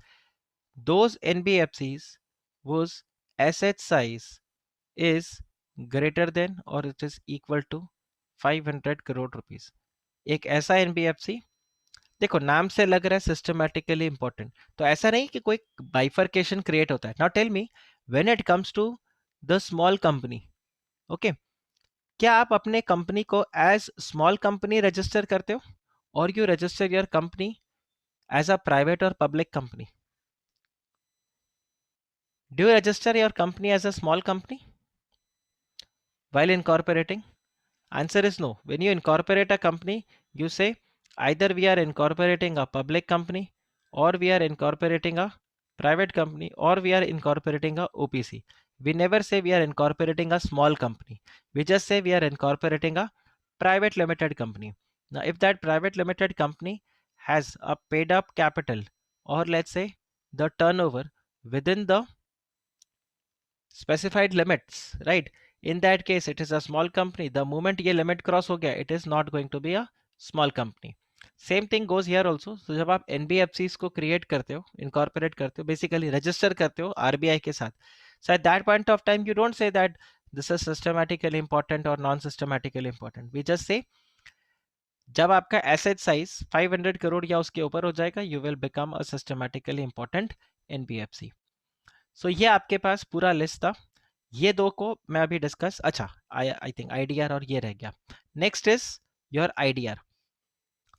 Those NBFCs whose asset size is greater than or it is equal to 500 crore rupees. एक ऐसा NBFC, देखो नाम से लग रहा है systematically important, तो ऐसा नहीं कि कोई बाइफर्केशन क्रिएट होता है. Now tell me, when it comes to the small company, okay, क्या आप अपने कंपनी को एज स्मॉल कंपनी रजिस्टर करते हो, और you register your company as a private और public company? Do you register your company as a small company while incorporating? Answer is no. When you incorporate a company, you say either we are incorporating a public company, or we are incorporating a private company, or we are incorporating a OPC. We never say we are incorporating a small company. We just say we are incorporating a private limited company. Now, if that private limited company has a paid up capital, or let's say the turnover within the specified limits, right? In that case, it is a small company. The moment ये limit cross हो गया, it is not going to be a small company. Same thing goes here also. So जब आप NBFCs को create करते हो, incorporate करते हो, basically register करते हो RBI के साथ. So at that point of time, you don't say that this is systematically important or non-systematically important. We just say जब आपका asset size 500 करोड़ या उसके ऊपर हो जाएगा, you will become a systematically important NBFC. So ये आपके पास पूरा लिस्ट था. ये दो को मैं अभी डिस्कस, अच्छा आई थिंक आईडीआर और ये रह गया. Next is your IDR.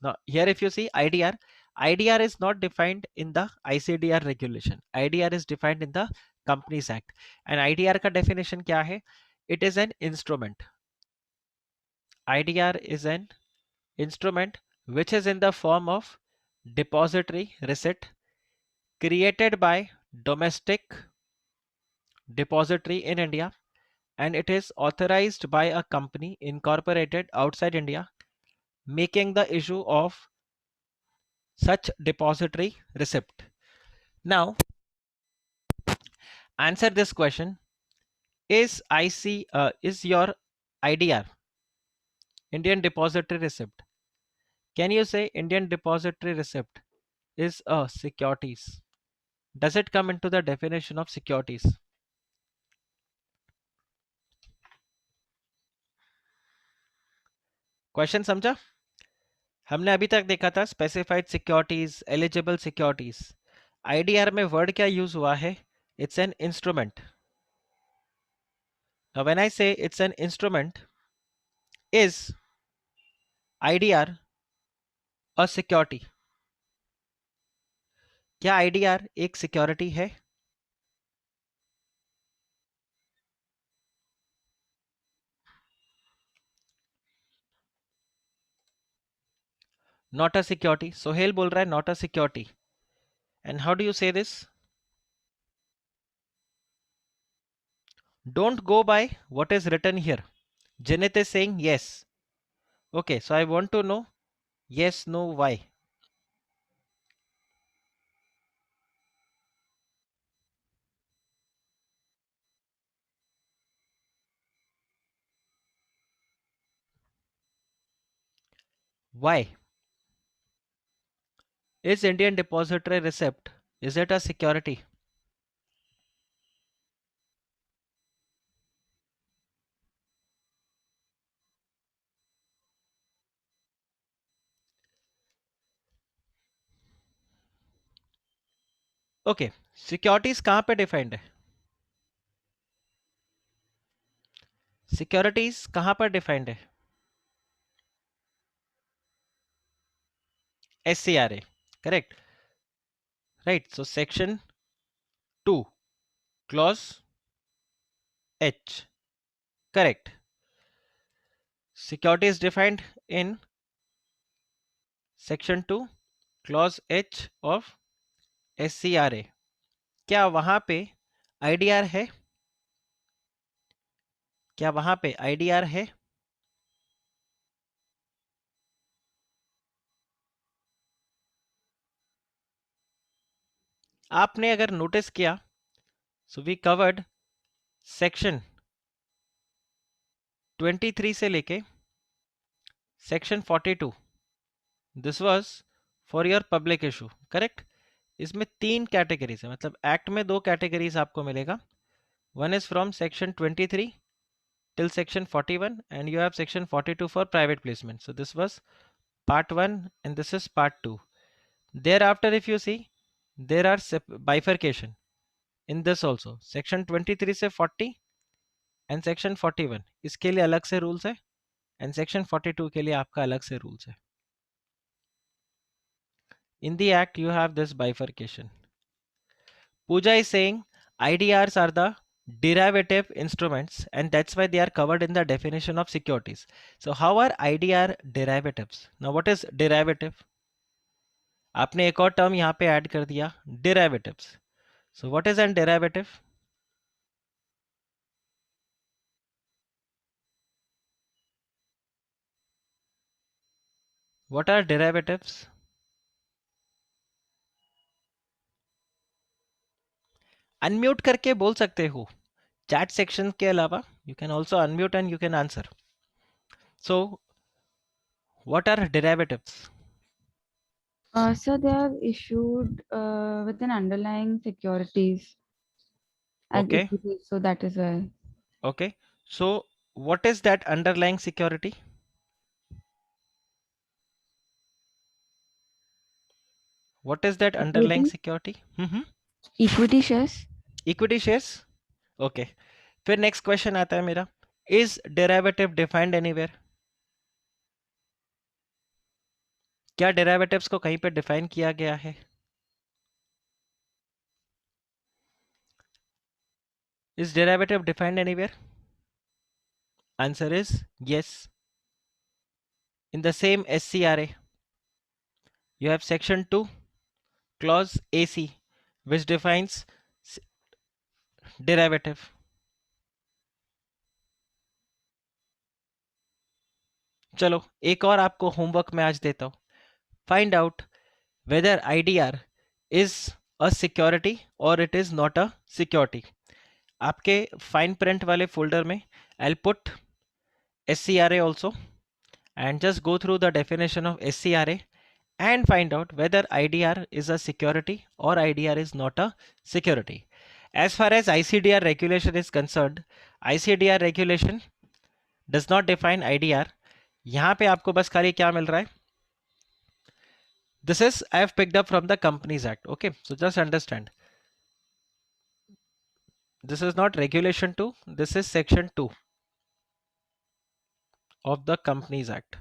Now here if you see IDR is not defined in the ICDR regulation. IDR is defined in the Companies Act. And IDR का definition क्या है? It is an instrument. IDR is an instrument which is in the form of depository receipt created by domestic depository in India, and it is authorized by a company incorporated outside India making the issue of such depository receipt. Now, answer this question: is your IDR, Indian Depository Receipt? Can you say Indian Depository Receipt is a securities? Does it come into the definition of securities? Question समझा? हमने अभी तक देखा था specified securities, eligible securities. IDR में word क्या use हुआ है? It's an instrument. Now when I say it's an instrument, is IDR a security? क्या आईडीआर एक सिक्योरिटी है? Not a security. सोहेल बोल रहा है not a security. And how do you say this? Don't go by what is written here. Janet is saying yes. Okay, so I want to know yes, no, why. Why? Is Indian Depository Receipt, is it a security? Okay, securities कहाँ पे defined है? Securities कहाँ पर defined है? SCRA, correct? Right. So section 2, clause H, correct. Security is defined in section 2, clause H of SCRA. क्या वहां पे IDR है? क्या वहां पे IDR है? आपने अगर नोटिस किया, सो वी कवर्ड सेक्शन 23 से लेके section 42. This was for your public issue, correct? इसमें 3 कैटेगरीज है, मतलब एक्ट में 2 कैटेगरीज आपको मिलेगा. One is from section 23 till section 41 and you have section 42 for private placement. So this was part 1 and this is part 2. Thereafter if you see, there are bifurcation in this also. Section 23 से 40 and section 41 इसके लिए अलग से rules है and section 42 के लिए आपका अलग से rules है. In the act you have this bifurcation. Pooja is saying IDRs are the derivative instruments and that's why they are covered in the definition of securities. So how are IDR derivatives? Now what is derivative? आपने एक और term यहाँ पे add कर दिया, derivatives. So what is an derivative? What are derivatives? Unmute करके बोल सकते हो चैट सेक्शन के अलावा. You can also unmute and you can answer. So what are derivatives? So they are issued with an underlying securities and Okay, equities. So that is why. okay. So what is that underlying security? What is that underlying Equity, security? equity shares. Equity shares. Okay. फिर next question आता है मेरा, is derivative defined anywhere? क्या derivatives को कहीं पे define किया गया है? Is derivative defined anywhere? Answer is yes. In the same SCRA you have section 2 clause AC which defines derivative. चलो एक और आपको होमवर्क में आज देता हूं. Find out whether IDR is a security or it is not a security. आपके fine print वाले फोल्डर में I'll put SCRA also and just go through the definition of SCRA and find out whether IDR is a security or IDR is not a security. As far as ICDR regulation is concerned, ICDR regulation does not define IDR. यहाँ पे आपको बस खाली क्या मिल रहा है? This is I have picked up from the Companies Act. Okay, so just understand. This is not Regulation 2. This is Section 2 of the Companies Act.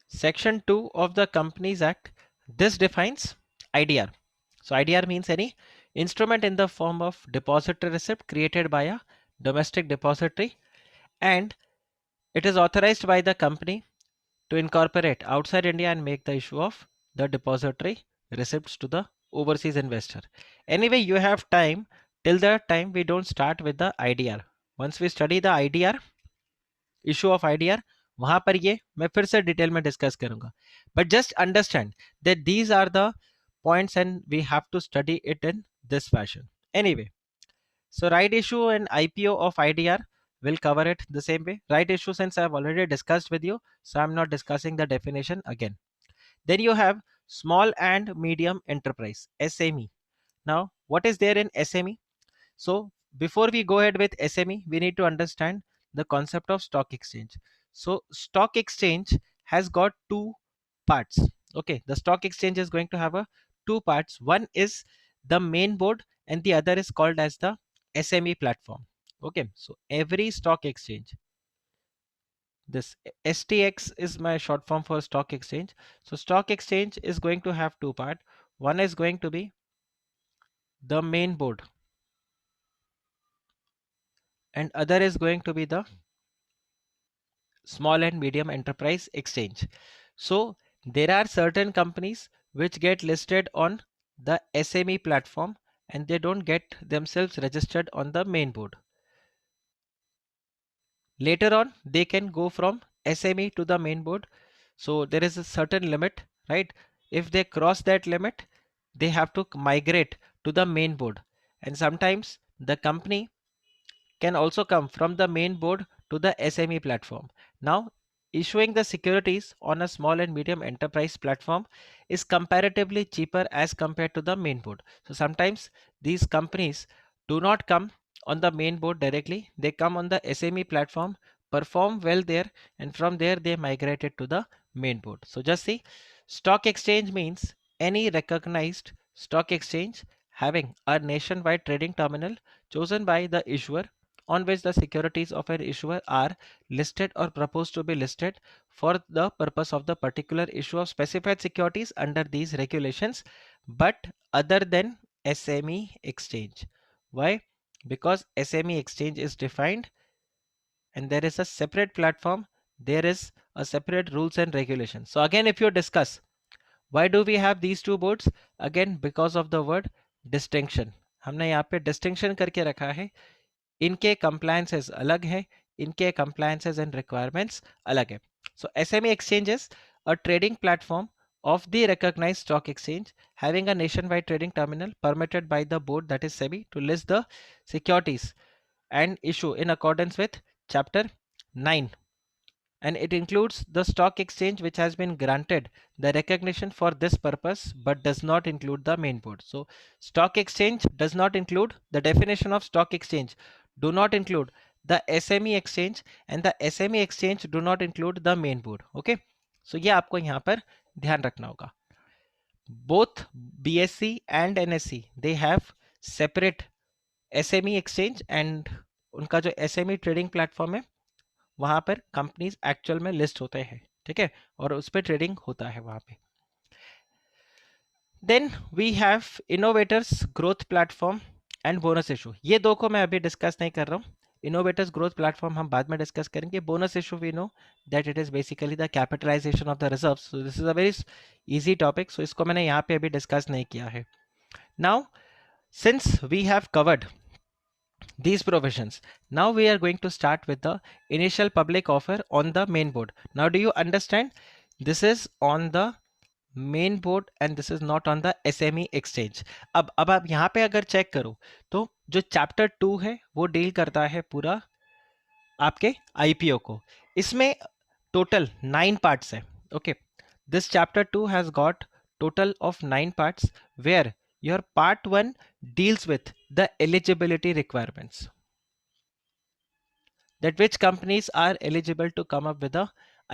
Section 2 of the Companies Act, this defines IDR. So IDR means any instrument in the form of depository receipt created by a domestic depository, and it is authorized by the company to incorporate outside India and make the issue of the depository receipts to the overseas investor. Anyway, you have time till the time we don't start with the IDR. Once we study the IDR, issue of IDR, वहां पर ये मैं फिर से detail में discuss करूंगा. But just understand that these are the points and we have to study it in this fashion. Anyway, so right issue and IPO of IDR will cover it the same way. Right issue, since I have already discussed with you, so I'm not discussing the definition again. Then you have small and medium enterprise, SME. Now what is there in SME? So before we go ahead with SME, we need to understand the concept of stock exchange. So stock exchange has got two parts. Okay, the stock exchange is going to have a two parts. One is the main board and the other is called as the SME platform. Okay, so every stock exchange, This STX is my short form for stock exchange. So stock exchange is going to have two part. One is going to be the main board and other is going to be the small and medium enterprise exchange. So there are certain companies which get listed on the SME platform and they don't get themselves registered on the main board. Later on, they can go from SME to the main board. So there is a certain limit, right? If they cross that limit, they have to migrate to the main board. And sometimes the company can also come from the main board to the SME platform. Now, issuing the securities on a small and medium enterprise platform is comparatively cheaper as compared to the main board. So sometimes these companies do not come on the main board directly, they come on the SME platform, perform well there, and from there they migrated to the main board. So just see, stock exchange means any recognized stock exchange having a nationwide trading terminal chosen by the issuer on which the securities of an issuer are listed or proposed to be listed for the purpose of the particular issue of specified securities under these regulations, but other than SME exchange. Why? Because SME exchange is defined and there is a separate platform, there is a separate rules and regulations. So again, if you discuss why do we have these two boards, again because of the word distinction. हमने यहाँ पे distinction करके रखा है, इनके compliances अलग है, इनके compliances and requirements अलग है. So SME exchange is a trading platform of the recognized stock exchange having a nationwide trading terminal permitted by the board, that is SEBI, to list the securities and issue in accordance with chapter 9, and it includes the stock exchange which has been granted the recognition for this purpose but does not include the main board. So stock exchange does not include the definition of stock exchange, do not include the SME exchange, and the SME exchange do not include the main board. Okay, so ये आपको यहाँ पर ध्यान रखना होगा. Both BSE and NSE they have separate SME exchange and उनका जो SME trading platform है वहां पर कंपनीज एक्चुअल में लिस्ट होते हैं, ठीक है, और उस पर ट्रेडिंग होता है वहां पे. Then we have innovators growth platform and bonus issue. ये दो को मैं अभी डिस्कस नहीं कर रहा हूँ. इनोवेटर्स ग्रोथ प्लेटफॉर्म हम बाद में डिस्कस करेंगे. Bonus issue we know that it is basically the capitalization of the reserve. So this is a very easy topic, so इसको मैंने यहाँ पे अभी डिस्कस नहीं किया है. Now since we have covered these provisions, now we are going to start with the initial public offer on the main board. Now do you understand, this is on the main board and this is not on the SME exchange. अब आप यहाँ पे अगर check करो तो जो chapter 2 है वो डील करता है पूरा आपके IPO को. इसमें टोटल 9 पार्ट्स है. Okay, this chapter 2 has got total of 9 parts where your part 1 deals with the eligibility requirements, that which companies are eligible to come up with a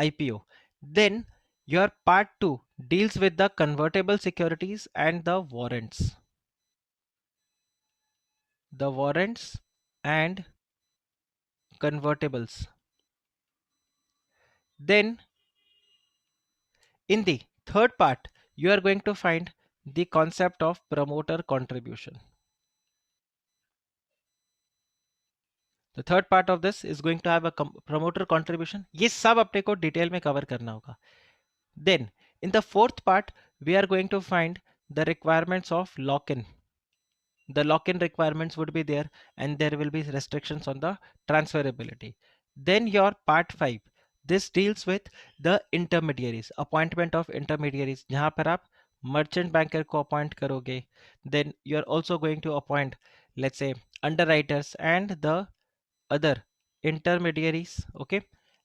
IPO. Then your part 2 deals with the convertible securities and the warrants. The warrants and convertibles. Then in the third part, you are going to find the concept of promoter contribution. The third part of this is going to have a promoter contribution. ये सब अपने को detail में cover करना होगा. Then in the fourth part, we are going to find the requirements of lock-in. The lock-in requirements would be there and there will be restrictions on the transferability. Then your part 5, this deals with the intermediaries, appointment of intermediaries, जहाँ पर आप merchant banker को appoint करोगे. Then you are also going to appoint, let's say, underwriters and the other intermediaries. Okay,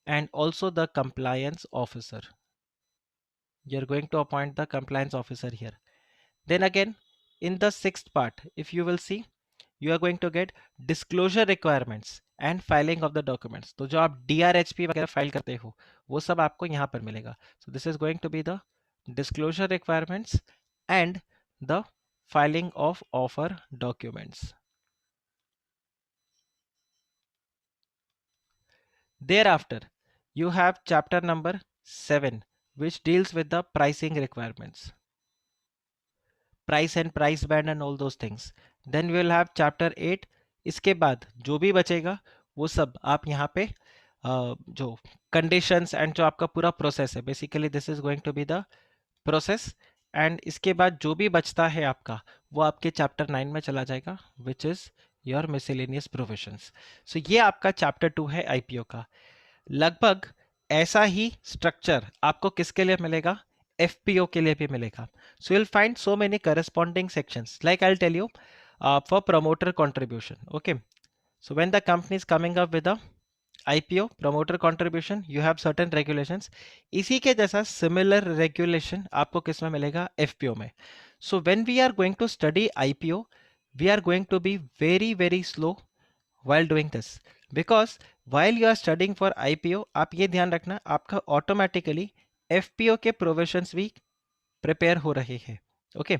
and also the compliance officer. You're going to appoint the compliance officer here. Then again, in the sixth part, if you will see, you are going to get disclosure requirements and filing of the documents. तो जो आप DRHP वगैरह file करते हो वो सब आपको यहाँ पर मिलेगा. So this is going to be the disclosure requirements and the filing of offer documents. Thereafter, you have chapter number 7, which deals with the pricing requirements, price and price band and all those things. Then we will have chapter 8. इसके बाद जो भी बचेगा वो सब आप यहाँ पे जो conditions and जो आपका पूरा process है, basically this is going to be the process, and इसके बाद जो भी बचता है आपका वो आपके चैप्टर 9 में चला जाएगा, which is your miscellaneous provisions. So ये आपका चैप्टर 2 है आईपीओ का. लगभग ऐसा ही स्ट्रक्चर आपको किसके लिए मिलेगा, एफपीओ के लिए भी मिलेगा. So you will find so many corresponding sections, like I will tell you for promoter contribution. Okay, so when the company is coming up with IPO promoter contribution, you have certain regulations. इसी के जैसा similar regulation आपको किस में मिलेगा, FPO में. So when we are going to study IPO, we are going to be very very slow while doing this, because while you are studying for IPO आप ये ध्यान रखना आपका automatically FPO के provisions भी prepare हो रहे हैं. Okay,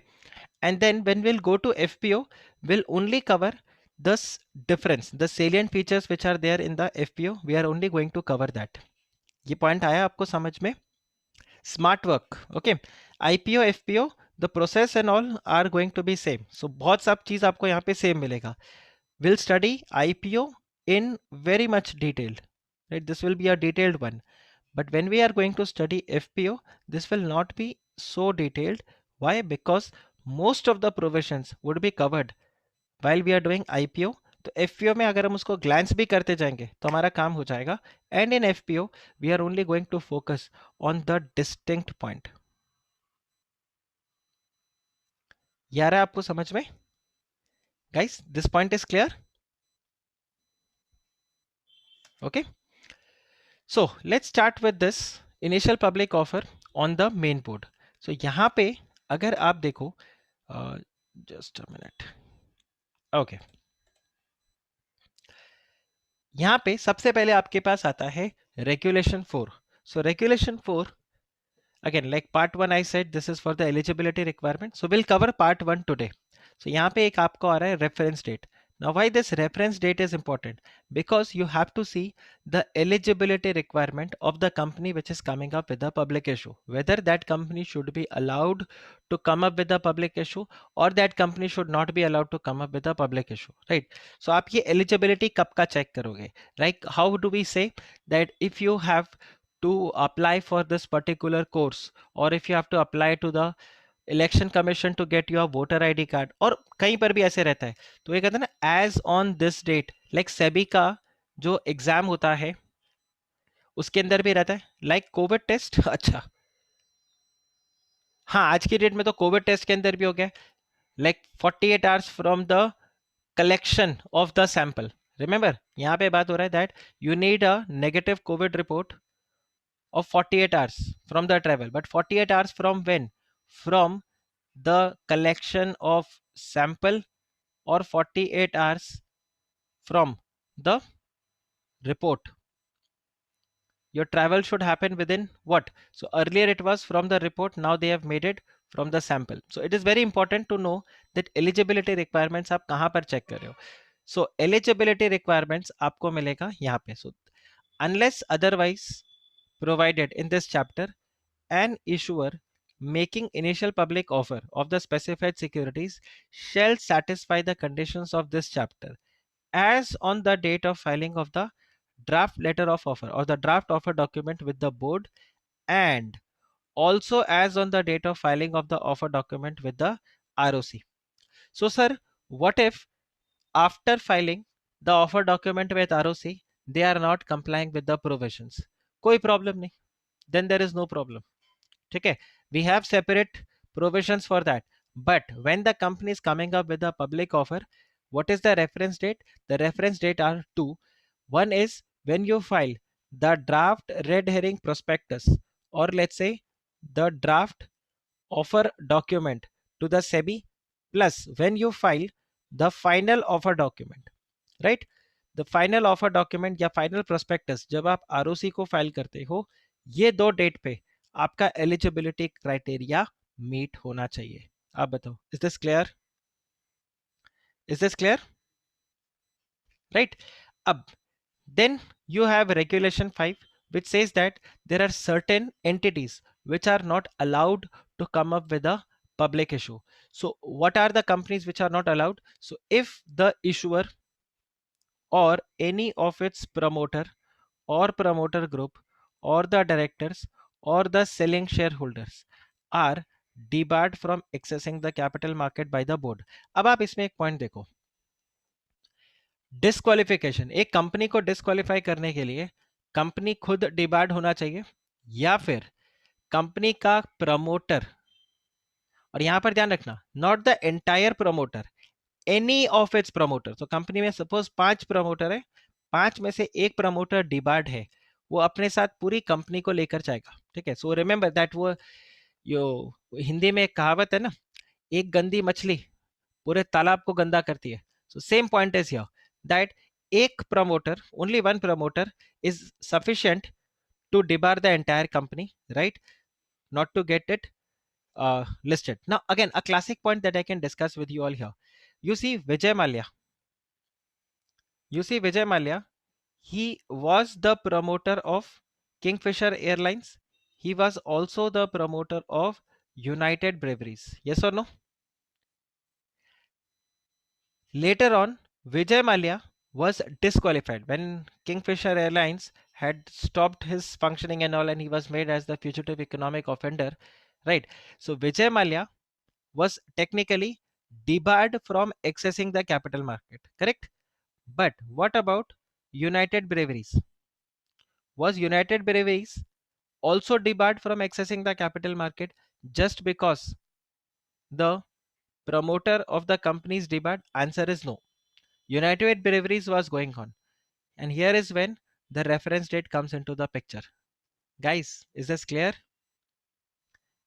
and then when we'll go to FPO, we'll only cover this difference, the salient features which are there in the FPO. We are only going to cover that. ये point आया आपको समझ में? Smart work. Okay, IPO FPO the process and all are going to be same. So बहुत सब चीज आपको यहाँ पे same मिलेगा. We'll study IPO in very much detail, right? This will be a detailed one. But when we are going to study FPO, this will not be so detailed. Why? Because most of the provisions would be covered while we are doing IPO. तो FPO में अगर हम उसको glans भी करते जाएंगे तो हमारा काम हो जाएगा. And in FPO we are only going to focus on the distinct point. ये आ रहा है आपको समझ में? Guys, this point is clear? Okay. So let's start with this initial public offer on the main board. So यहाँ पे अगर आप देखो, just a minute. Okay. यहाँ पे सबसे पहले आपके पास आता है Regulation 4. So Regulation 4, again like part 1 I said this is for the eligibility requirement. So we'll cover part 1 today. So यहाँ पे एक आपको आ रहा है reference date. Now why this reference date is important? Because you have to see the eligibility requirement of the company which is coming up with the public issue. Whether that company should be allowed to come up with the public issue or that company should not be allowed to come up with the public issue. Right? So आप ये eligibility कब का check करोगे? Like how do we say that if you have to apply for this particular course, or if you have to apply to the election commission to get your voter ID card, और कहीं पर भी ऐसे रहता है तो ये कहते हैं ना as on this date, like SEBI का जो एग्जाम होता है उसके अंदर भी रहता है लाइक कोविड टेस्ट. अच्छा हाँ, आज की डेट में तो कोविड टेस्ट के अंदर भी हो गया like 48 hours from the collection of the sample. Remember यहाँ पे बात हो रहा है that you need a negative Covid report of 48 hours from the travel, but 48 hours from when? From the collection of sample, or 48 hours from the report. Your travel should happen within what? So earlier it was from the report, now they have made it from the sample. So it is very important to know that eligibility requirements आप कहाँ पर check कर रहे हो. So eligibility requirements आपको मिलेगा यहाँ पे. So unless otherwise provided in this chapter, an issuer making initial public offer of the specified securities shall satisfy the conditions of this chapter as on the date of filing of the draft letter of offer or the draft offer document with the board, and also as on the date of filing of the offer document with the ROC. So sir, what if after filing the offer document with ROC they are not complying with the provisions? कोई problem नहीं, then there is no problem. Okay, we have separate provisions for that. But when the company is coming up with a public offer, what is the reference date? The reference date are two. One is when you file the draft red herring prospectus, or let's say the draft offer document to the SEBI, plus when you file the final offer document, right? The final offer document या final prospectus जब आप ROC को file करते हो, ये दो date पे आपका एलिजिबिलिटी क्राइटेरिया मीट होना चाहिए. आप बताओ, is this clear? Is this clear? Right. अब then you have regulation 5, which says that there are certain entities which are not allowed to come up with a public issue. So what are the companies which are not allowed? So if the issuer or any of its promoter or promoter group or the directors or the selling shareholders are debarred from accessing the capital market by the board. अब आप इसमें एक point देखो, disqualification, एक company को disqualify करने के लिए कंपनी खुद डिबार्ड होना चाहिए या फिर कंपनी का प्रमोटर, और यहां पर ध्यान रखना not the entire promoter, any of its promoter. तो कंपनी में सपोज 5 प्रमोटर है, 5 में से एक प्रमोटर डिबार्ड है, वो अपने साथ पूरी कंपनी को लेकर जाएगा। ठीक है, सो रिमेंबर दैट वो यो हिंदी में एक कहावत है ना, एक गंदी मछली पूरे तालाब को गंदा करती है। So same point is here that एक promoter, only one promoter is sufficient to debar the entire company, right? Not to get it listed. Now, again, a classic point that I can discuss with you all here. You see Vijay Mallya. You see Vijay Mallya. He was the promoter of Kingfisher Airlines. He was also the promoter of United Breweries. Yes or no? Later on, Vijay Mallya was disqualified when Kingfisher Airlines had stopped his functioning and all, and he was made as the fugitive economic offender, right? So Vijay Mallya was technically debarred from accessing the capital market, correct? But what about United Breweries? Was United Breweries also debarred from accessing the capital market just because the promoter of the company is debarred? Answer is no. United Breweries was going on. And here is when the reference date comes into the picture. Guys, is this clear?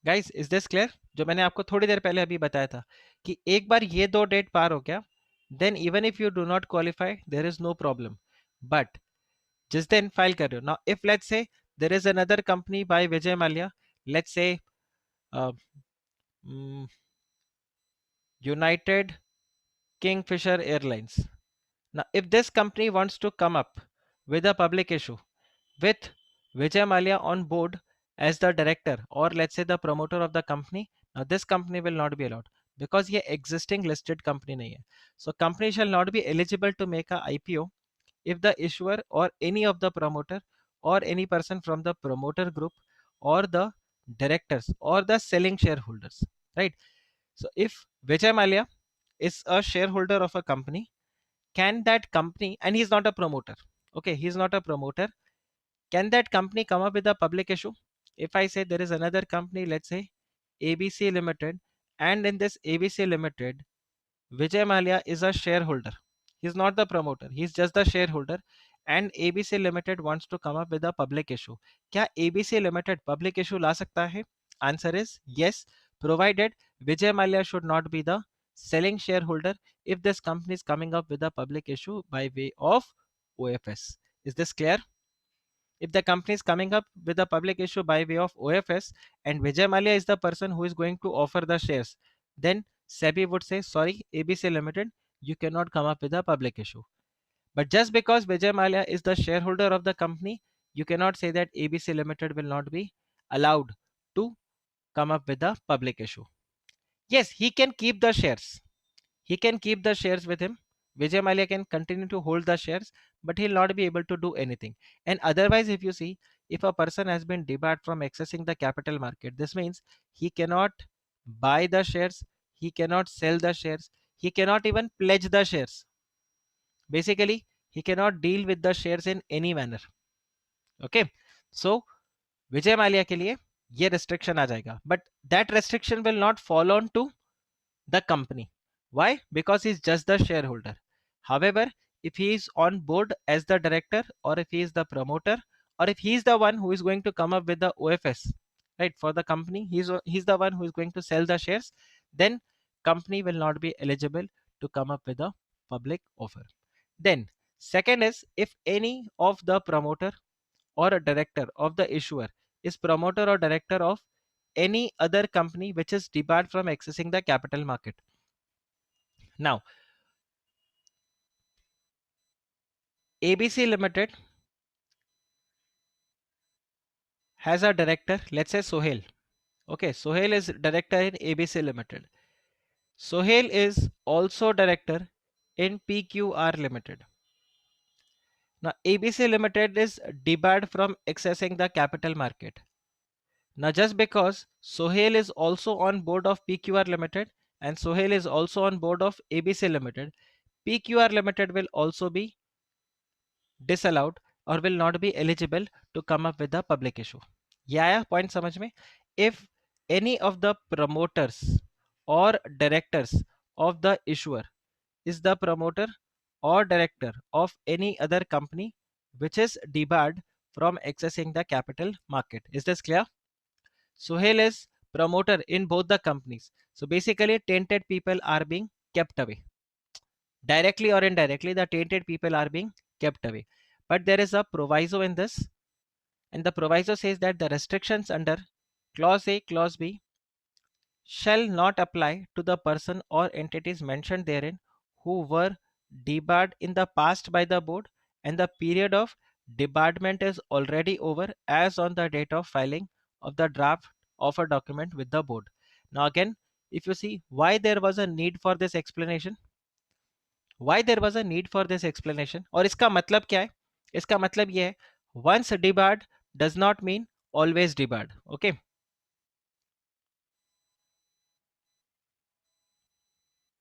Guys, is this clear? जो मैंने आपको थोड़ी देर पहले अभी बताया था कि एक बार ये दो डेट पार हो गया, then even if you do not qualify, there is no problem. But जिस दिन फाइल कर रहे हो, now if let's say there is another company by Vijay Mallya, let's say uh, mm, United Kingfisher Airlines. Now, if this company wants to come up with a public issue with Vijay Mallya on board as the director or let's say the promoter of the company, now this company will not be allowed because ये existing listed company नहीं है. So company shall not be eligible to make a IPO if the issuer or any of the promoter or any person from the promoter group or the directors or the selling shareholders, right? So if Vijay Mallya is a shareholder of a company, can that company, and he's not a promoter, okay, he's not a promoter, can that company come up with a public issue? If I say there is another company, let's say ABC Limited, and in this ABC Limited, Vijay Mallya is a shareholder. He's not the promoter, he's just the shareholder, and ABC Limited wants to come up with a public issue. क्या ABC Limited public issue ला सकता है? Answer is yes, provided Vijay Mallya should not be the selling shareholder if this company is coming up with a public issue by way of OFS. Is this clear? If the company is coming up with a public issue by way of OFS and Vijay Mallya is the person who is going to offer the shares, then SEBI would say, sorry, ABC Limited, you cannot come up with a public issue. But just because Vijay Mallya is the shareholder of the company, you cannot say that ABC Limited will not be allowed to come up with a public issue. Yes, he can keep the shares. He can keep the shares with him. Vijay Mallya can continue to hold the shares, but he'll not be able to do anything. And otherwise, if you see, if a person has been debarred from accessing the capital market, this means he cannot buy the shares, he cannot sell the shares, he cannot even pledge the shares. Basically, he cannot deal with the shares in any manner. Okay, so Vijay Mallya के लिए ये restriction आ जाएगा, but that restriction will not fall on to the company. Why? Because he's just the shareholder. However, if he is on board as the director or if he is the promoter or if he is the one who is going to come up with the OFS, right, for the company, he's the one who is going to sell the shares, then company will not be eligible to come up with a public offer. Then second is if any of the promoter or a director of the issuer is promoter or director of any other company which is debarred from accessing the capital market. Now, ABC Limited has a director, let's say Sohail. Okay, Sohail is director in ABC Limited. Sohail is also director in PQR Limited. Now, ABC Limited is debarred from accessing the capital market. Now, just because Sohail is also on board of PQR Limited and Sohail is also on board of ABC Limited, PQR Limited will also be disallowed or will not be eligible to come up with the public issue. ये आया point समझ में? If any of the promoters or directors of the issuer is the promoter or director of any other company which is debarred from accessing the capital market. Is this clear? Suhail is promoter in both the companies. So basically tainted people are being kept away. Directly or indirectly, the tainted people are being kept away. But there is a proviso in this, and the proviso says that the restrictions under clause A, clause B shall not apply to the person or entities mentioned therein who were debarred in the past by the board and the period of debarment is already over as on the date of filing of the draft of a document with the board. Now again, if you see why there was a need for this explanation, why there was a need for this explanation, और इसका मतलब क्या है? इसका मतलब ये है, once debarred does not mean always debarred. Okay,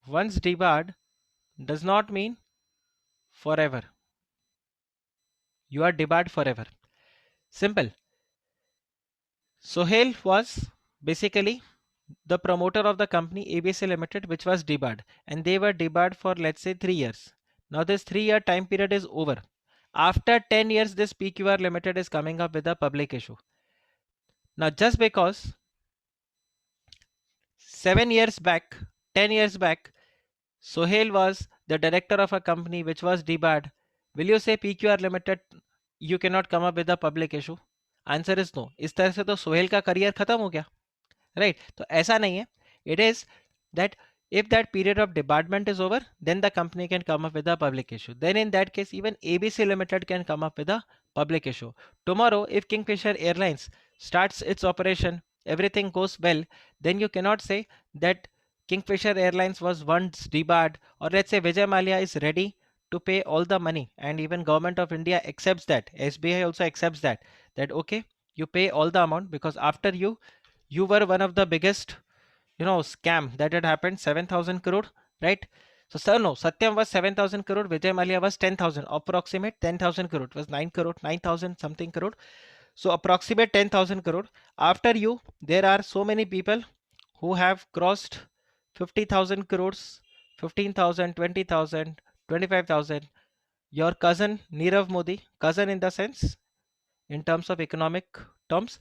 once debarred does not mean forever. You are debarred forever. Simple. Sohail was basically the promoter of the company ABC Limited, which was debarred, and they were debarred for, let's say, 3 years. Now this 3-year time period is over. After 10 years, this PQR Limited is coming up with a public issue. Now just because 7 years back, 10 years back, Sohail was the director of a company which was debarred, will you say PQR Limited you cannot come up with a public issue? Answer is no. इस तरह से तो सोहेल का career खत्म हो गया, right? तो ऐसा नहीं है. It is that if that period of debarment is over, then the company can come up with a public issue. Then in that case, even ABC Limited can come up with a public issue. Tomorrow, if Kingfisher Airlines starts its operation, everything goes well, then you cannot say that Kingfisher Airlines was once debarred, or let's say Vijay Mallya is ready to pay all the money, and even government of India accepts that. SBI also accepts that okay, you pay all the amount because after you were one of the biggest scam that had happened, 7,000 crore, right? So sir, no, Satyam was 7,000 crore, Vijay Mallya was 10,000, approximate 10,000 crore. It was 9 crore, 9,000 something crore. So approximate 10,000 crore. After you, there are so many people who have crossed 50,000 crores, 15,000, 20,000, 25,000. Your cousin Nirav Modi, cousin in the sense, in terms of economic terms,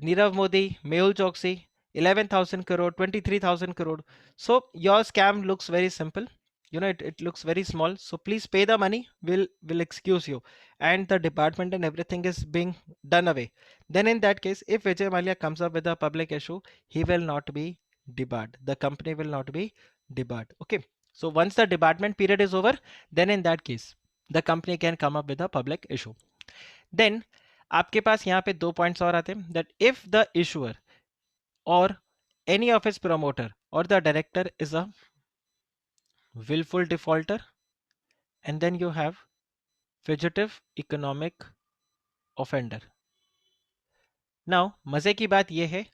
Nirav Modi, Mehul Choksi, 11,000 crore, 23,000 crore. So your scam looks very simple. It looks very small. So please pay the money. We'll excuse you. And the department and everything is being done away. Then in that case, if Vijay Mallya comes up with a public issue, he will not be debarred. The company will not be debarred. Okay. So once the debarment period is over, then in that case, the company can come up with a public issue. Then आपके पास यहाँ पे 2 points और आते हैं, that if the issuer or any of its promoter or the director is a willful defaulter, and then you have fugitive economic offender. Now मजे की बात यह है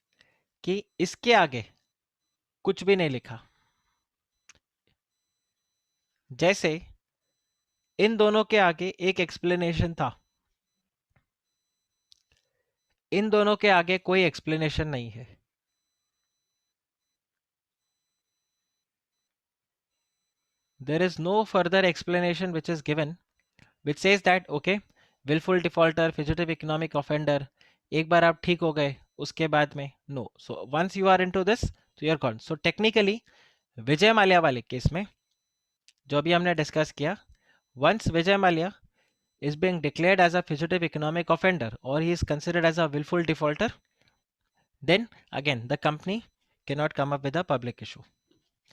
कि इसके आगे कुछ भी नहीं लिखा. जैसे इन दोनों के आगे एक एक्सप्लेनेशन था, इन दोनों के आगे कोई एक्सप्लेनेशन नहीं है. There is no further explanation which is given which says that okay, willful defaulter, fugitive economic offender, एक बार आप ठीक हो गए उसके बाद में no. So once you are into this, so you are gone. So technically Vijay Mallya वाले केस में जो अभी हमने डिस्कस किया, once Vijay Mallya is being declared as a fugitive economic offender or he is considered as a willful defaulter, then again the company cannot come up with a public issue,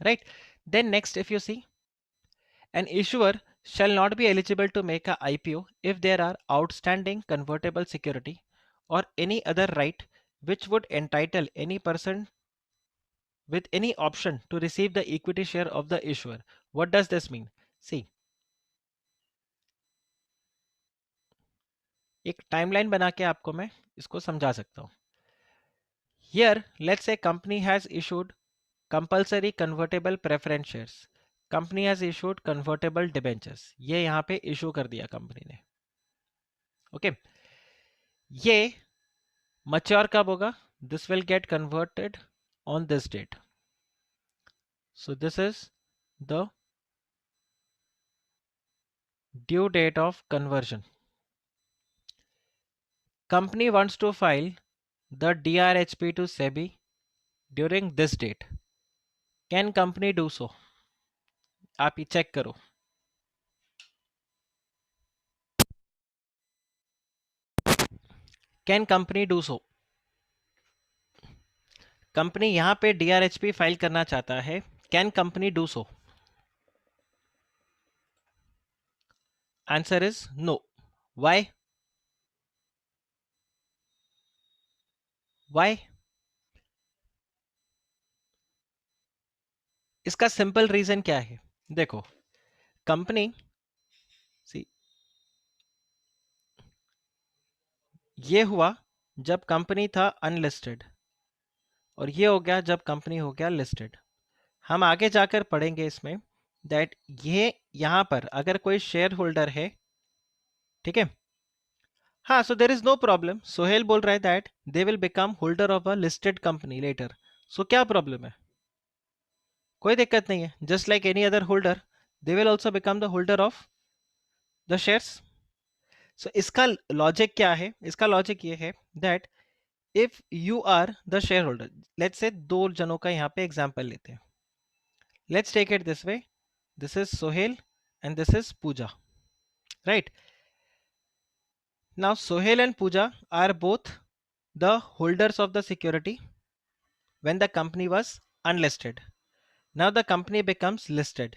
right? Then next, if you see, an issuer shall not be eligible to make a IPO if there are outstanding convertible security or any other right which would entitle any person with any option to receive the equity share of the issuer. What does this mean? See, एक timeline बना के आपको मैं इसको समझा सकता हूँ. Here, let's say company has issued compulsory convertible preference shares. Company has issued convertible debentures. ये यहाँ पे issue कर दिया कंपनी ने. Okay okay. ये mature कब होगा? This will get converted on this date. So this is the due date of conversion. Company wants to file the DRHP to SEBI during this date. Can company do so? आप ये check करो. Can company do so? Company यहां पे DRHP file करना चाहता है. Can company do so? Answer is no. Why? Why? इसका simple reason क्या है? देखो, कंपनी सी ये हुआ जब कंपनी था अनलिस्टेड, और ये हो गया जब कंपनी हो गया लिस्टेड. हम आगे जाकर पढ़ेंगे इसमें दैट ये यहां पर अगर कोई शेयर होल्डर है, ठीक है, हाँ, so there is no problem. Sohail बोल रहा है that they will become holder of a listed company later. So क्या प्रॉब्लम है? कोई दिक्कत नहीं है. Just like any other holder, they will also become the holder of the shares. So इसका लॉजिक क्या है? इसका लॉजिक ये है that if you are the share holder, let's say दो जनों का यहाँ पे एग्जाम्पल लेते हैं. Let's take it this way. This is Sohail and this is Pooja, right? Now Sohail and Pooja are both the holders of the security when the company was unlisted. Now the company becomes listed.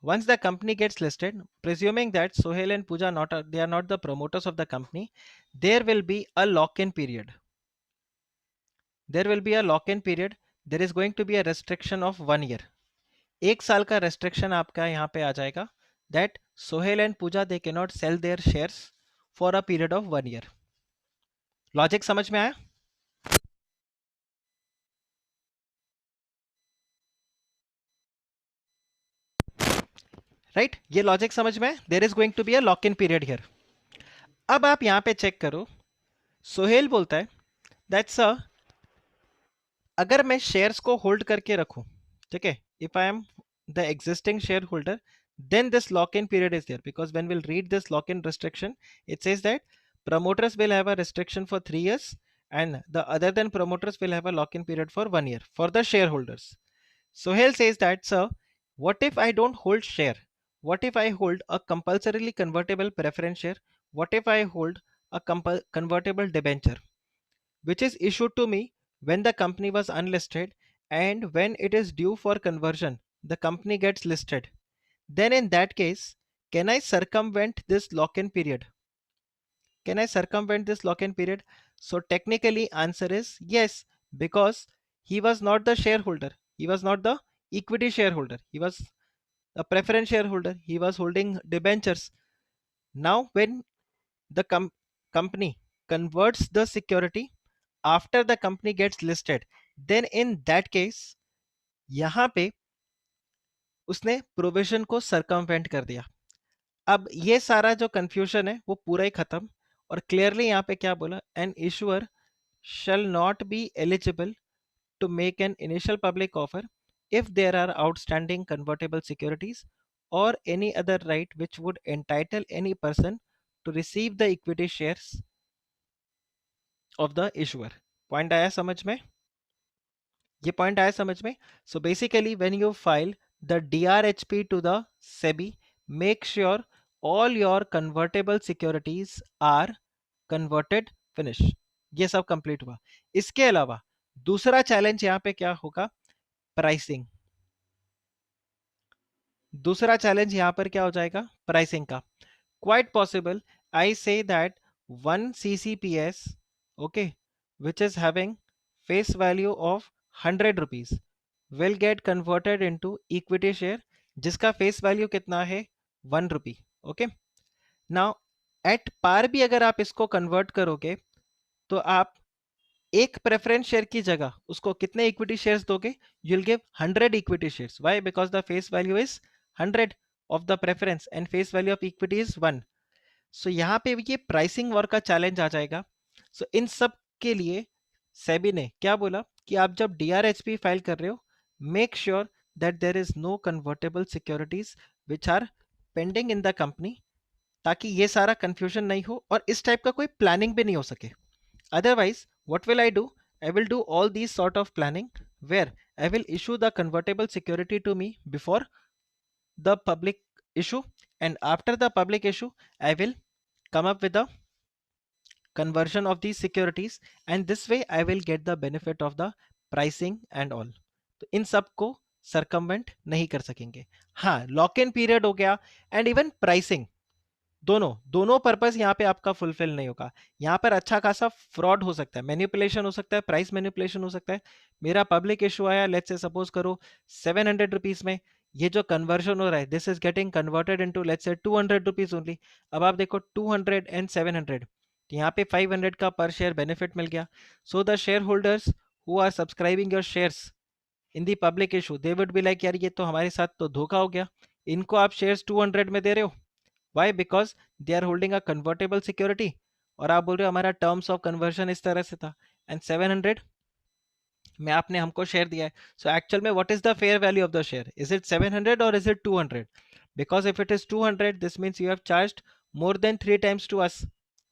Once the company gets listed, presuming that Sohail and Pooja they are not the promoters of the company, there will be a lock-in period. There will be a lock-in period. There is going to be a restriction of 1 year. 1 साल का restriction आपका यहाँ पे आ जाएगा that Sohail and Pooja they cannot sell their shares for a period of 1 year. Logic समझ में आया? Right, ये लॉजिक समझ में. There is going to be a lock in period here. अब आप यहां पे चेक करो. सोहेल बोलता है दैट्स अ अगर मैं शेयर्स को होल्ड करके रखूं, ठीक है, if I am the existing share holder, then this lock-in period is there because when we'll read this lock-in restriction, it says that promoters will have a restriction for 3 years and the other than promoters will have a lock-in period for 1 year for the shareholders. Sohail says that, sir, what if I don't hold share? What if I hold a compulsorily convertible preference share? What if I hold a convertible debenture which is issued to me when the company was unlisted, and when it is due for conversion, the company gets listed? Then in that case, can I circumvent this lock-in period? Can I circumvent this lock-in period? So technically answer is yes, because he was not the shareholder. He was not the equity shareholder. He was a preference shareholder. He was holding debentures. Now when the company converts the security after the company gets listed, then in that case यहाँ पे उसने provision को circumvent कर दिया. अब ये सारा जो कंफ्यूजन है वो पूरा ही खत्म. और क्लियरली यहाँ पे क्या बोला? An issuer shall not be eligible to make an initial public offer if there are outstanding convertible securities or any other right which would entitle any person to receive the equity shares of the issuer. Point आया समझ में? ये point आया समझ में? So basically when you file the DRHP to the SEBI, make sure all your convertible securities are converted. Finish. ये सब complete हुआ. इसके अलावा दूसरा चैलेंज यहां पे क्या होगा? प्राइसिंग. दूसरा चैलेंज यहां पर क्या हो जाएगा? प्राइसिंग का. Quite possible I say that 1 CCPS okay, which is having face value of 100 rupees will get converted into equity share जिसका face value कितना है 1 rupee. Okay. Now at par भी अगर आप इसको convert करोगे तो आप एक प्रेफरेंस शेयर की जगह उसको कितने इक्विटी शेयर्स दोगे? You'll give 100 equity shares. Why? Because the face value is 100 of the preference and face value of equity is 1. सो यहाँ पे ये प्राइसिंग वॉर का चैलेंज आ जाएगा. सो इन सब के लिए सेबी ने क्या बोला कि आप जब DRHP फाइल कर रहे हो, make sure that there is no convertible securities which are pending in the company, ताकि ये सारा कंफ्यूजन नहीं हो और इस टाइप का कोई प्लानिंग भी नहीं हो सके. Otherwise what will I do? I will do all these sort of planning where I will issue the convertible security to me before the public issue, and after the public issue I will come up with a conversion of these securities, and this way I will get the benefit of the pricing and all. तो इन सब को circumvent नहीं कर सकेंगे. हाँ, lock in period हो गया and even pricing, दोनों दोनों पर्पस यहाँ पे आपका फुलफिल नहीं होगा. यहाँ पर अच्छा खासा फ्रॉड हो सकता है, मैनिपुलेशन हो सकता है, प्राइस मैनिपुलेशन हो सकता है. मेरा पब्लिक इशू आया, लेट्स से सपोज करो 700 रुपीज में, ये जो कन्वर्जन हो रहा है this is getting converted into let's say 200 rupees only. अब आप देखो 200 एंड 700, तो यहाँ पे 500 का पर शेयर बेनिफिट मिल गया. So the shareholders who are subscribing your shares in the public issue, they would be like यार ये तो हमारे साथ तो धोखा हो गया, इनको आप शेयर्स 200 में दे रहे हो. Why? Because they are holding a convertible security. और आप बोल रहे हो हमारा टर्म्स ऑफ कन्वर्जन इस तरह से था एंड 700 में आपने हमको शेयर दिया है. सो एक्चुअल में what is the fair value of the share? Is it 700 और is it 200? Because if it is 200, this means you have charged more than 3 times to us,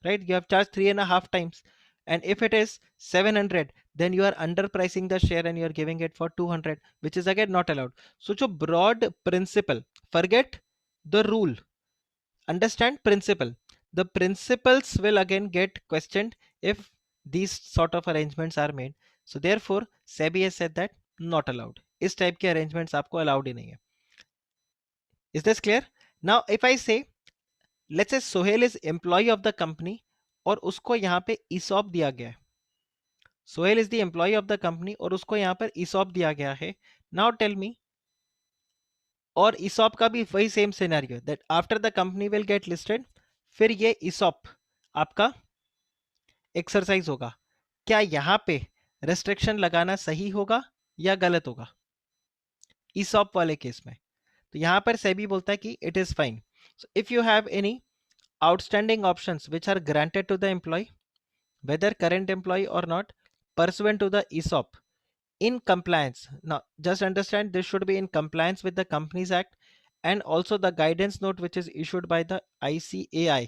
right? You have charged 3.5 times. And if it is 700, then you are underpricing the share and you are giving it for 200, which is again not allowed. So जो broad principle, forget the rule, understand principle. The principles will again get questioned if these sort of arrangements are made. So therefore SEBI has said that not allowed. इस type के arrangements आपको allowed ही नहीं है. Is this clear? Now if I say let's say Sohail is employee of the company और उसको यहाँ पे ESOP दिया गया है. Sohail is the employee of the company और उसको यहाँ पर ESOP दिया गया है. Now tell me, और ESOP का भी वही same scenario that after the company will get listed, फिर ये ESOP आपका एक्सरसाइज होगा. क्या यहाँ पे रेस्ट्रिक्शन लगाना सही होगा या गलत होगा ESOP वाले केस में? तो यहाँ पर सेबी बोलता है कि it is fine. So if you have any outstanding options which are granted to the employee, whether current employee or not, pursuant to the ESOP, in compliance. Now just understand this should be in compliance with the Companies Act and also the guidance note which is issued by the ICAI,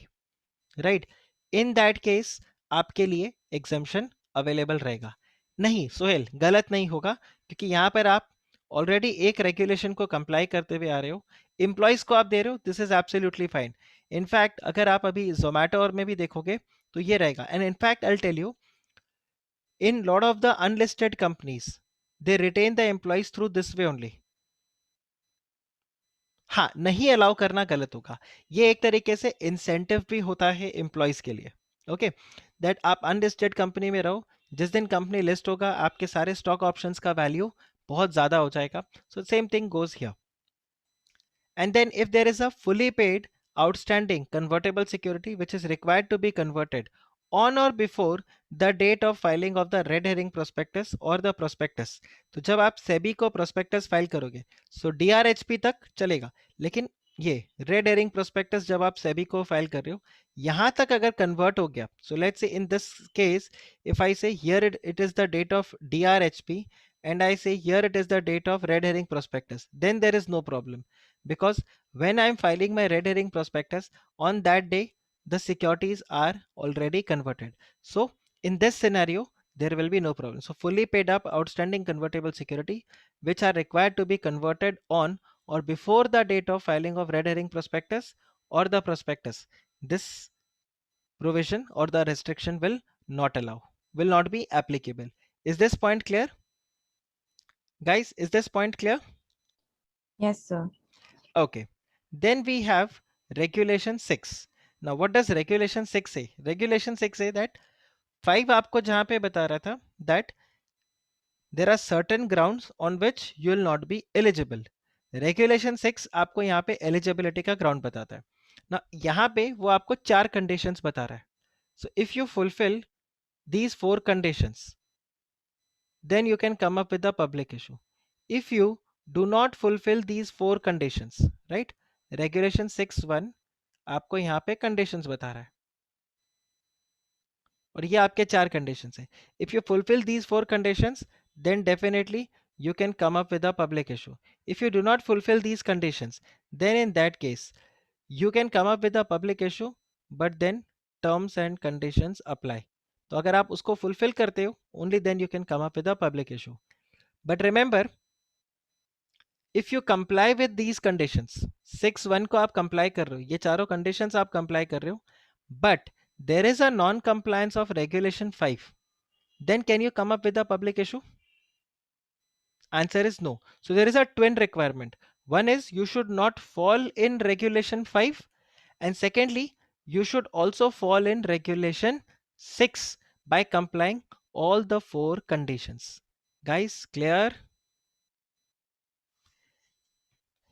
right? In that case आपके लिए exemption available रहेगा. नहीं सोहेल, गलत नहीं होगा, क्योंकि यहाँ पर आप ऑलरेडी एक रेगुलेशन को कंप्लाई करते हुए आ रहे हो, एम्प्लॉयज को आप दे रहे हो, this is absolutely fine. In fact अगर आप अभी जोमेटो और में भी देखोगे तो ये रहेगा. And in fact I tell you, in lot of the unlisted companies they retain the employees through this way only. हाँ, नहीं अलाउ करना गलत होगा. ये एक तरीके से इंसेंटिव भी होता है एम्प्लॉयज के लिए. ओके, दैट आप अनलिस्टेड कंपनी में रहो, जिस दिन कंपनी लिस्ट होगा आपके सारे स्टॉक ऑप्शंस का वैल्यू बहुत ज्यादा हो जाएगा. So same thing goes here. And then if there is a fully paid outstanding convertible security which is required to be converted on or before the date of filing of the red herring prospectus or the prospectus, तो जब आप सेबी को prospectus file करोगे सो DRHP तक चलेगा, लेकिन ये red herring prospectus जब आप सेबी को फाइल कर रहे हो यहां तक अगर कन्वर्ट हो गया, so let's say in this case if I say here it is the date of DRHP and I say here it is the date of red herring prospectus, then there is no problem, because when I am filing my red herring prospectus on that day the securities are already converted. So in this scenario there will be no problem. So fully paid up outstanding convertible security which are required to be converted on or before the date of filing of red herring prospectus or the prospectus, this provision or the restriction will not allow, will not be applicable. Is this point clear guys? Is this point clear? Yes, sir. Okay, then we have regulation 6. Now what does regulation 6 say? Regulation 6 say that 5 आपको जहां पे बता रहा था that there are certain grounds on which you will not be eligible. Regulation 6 आपको यहाँ पे eligibility का ग्राउंड बताता है ना, यहाँ पे वो आपको 4 कंडीशंस बता रहा है। So if you fulfil these 4 conditions, then you can come up with the public issue. If you do not fulfill these 4 conditions, right, regulation 6(1) आपको यहाँ पे conditions बता रहा है और ये आपके 4 conditions है। If you fulfill these 4 conditions, then definitely you can come up with a public issue. If you do not fulfill these conditions, then in that case you can come up with a public issue, but then terms and conditions apply. तो अगर आप उसको fulfill करते हो, only then you can come up with a public issue. But remember, if you comply with these conditions, 6(1) को आप comply कर रहे हो, ये चारों conditions आप comply कर रहे हो, but there is a non-compliance of regulation 5, then can you come up with a public issue? Answer is no. So there is a twin requirement. One is you should not fall in regulation 5, and secondly you should also fall in regulation 6 by complying all the 4 conditions. Guys, clear?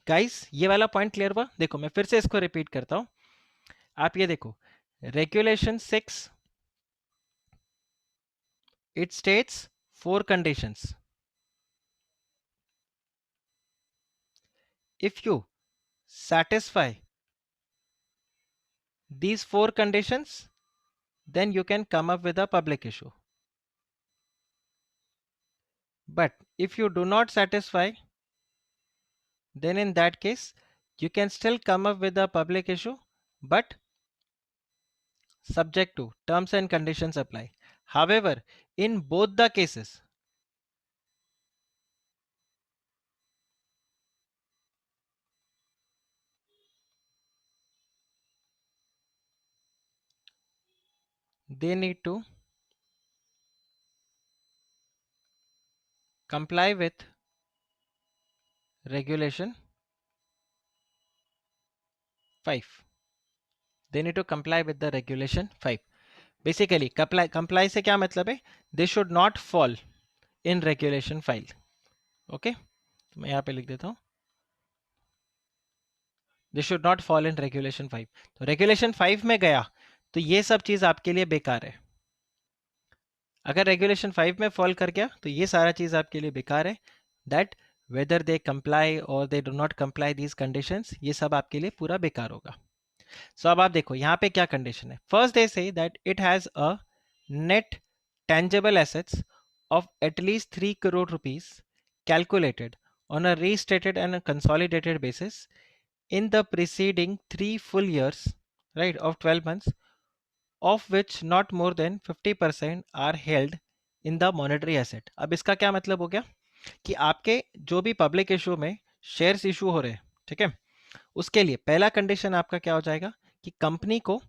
Guys ये वाला point clear हुआ? देखो मैं फिर से इसको repeat करता हूं, आप ये देखो, regulation 6 it states 4 conditions. If you satisfy these 4 conditions, then you can come up with a public issue. But if you do not satisfy, then in that case you can still come up with a public issue, but subject to terms and conditions apply. However, in both the cases, they need to comply with regulation 5. They need to comply with the regulation 5. Basically comply से क्या मतलब है? They should not fall in regulation 5. Okay, तो मैं यहाँ पे लिख देता हूँ, they should not fall in regulation 5. तो regulation 5 में गया तो ये सब चीज आपके लिए बेकार है। अगर रेगुलेशन 5 में फॉल कर गया तो ये सारा चीज आपके लिए बेकार है। दैट वेदर दे कंप्लाई और they do not comply these conditions, ये सब आपके लिए पूरा बेकार होगा। सो अब आप देखो यहाँ पे क्या कंडीशन है। First they say that it has a net tangible assets of at least 3 crore rupees calculated on a restated and a consolidated basis in the preceding 3 full years, right, of 12 months, of which not more than 50% are held in the monetary asset. अब इसका क्या मतलब हो गया कि आपके जो भी पब्लिक इशू में शेयर्स इशू हो रहे हैं, ठीक है, उसके लिए पहला कंडीशन आपका क्या हो जाएगा कि कंपनी को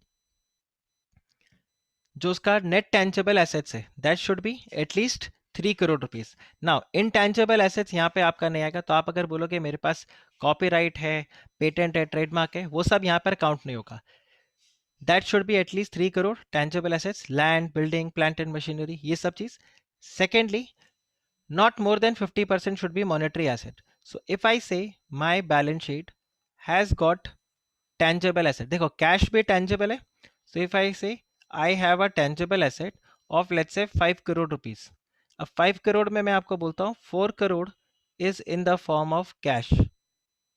जो उसका नेट टेंजेबल एसेट्स है that should be at least 3 crore rupees. Now intangible assets यहाँ पे आपका नहीं आएगा, तो आप अगर बोलोगे मेरे पास कॉपीराइट है, पेटेंट है, ट्रेडमार्क है, वो सब यहाँ पर काउंट नहीं होगा। That should be at least 3 crore tangible assets, land, building, plant and machinery, ये सब चीज। Secondly, not more than 50% should be monetary asset. So if I say my balance sheet has got tangible asset, देखो cash भी tangible है, so if I say I have a tangible asset of let's say 5 crore rupees, अब 5 करोड़ में मैं आपको बोलता हूँ 4 crore is in the form of cash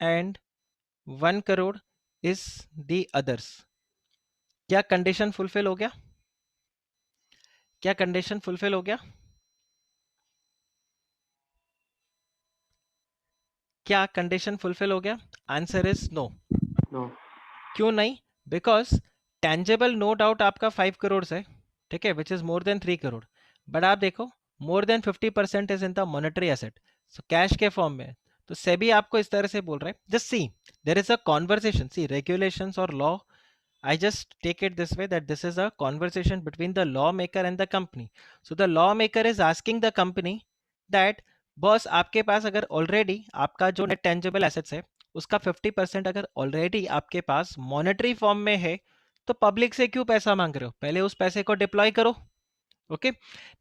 and 1 crore is the others। क्या कंडीशन फुलफिल हो गया? क्या कंडीशन फुलफिल हो गया? क्या कंडीशन फुलफिल हो गया? Answer is no. नो। क्यों नहीं? बिकॉज टेंजेबल नो डाउट आपका 5 करोड़ है, ठीक है, which is more than 3 crore, but आप देखो more than 50% is in the monetary asset, so cash के फॉर्म में। तो सेबी आपको इस तरह से बोल रहा है, just see there is a conversation, see regulations और law, I just take it this way that this is a conversation between the lawmaker and the company. So the lawmaker is asking the company that boss आपके पास अगर already आपका जो net tangible assets है उसका 50% अगर already आपके पास monetary form में है तो पब्लिक से क्यों पैसा मांग रहे हो? पहले उस पैसे को डिप्लॉय करो, Okay,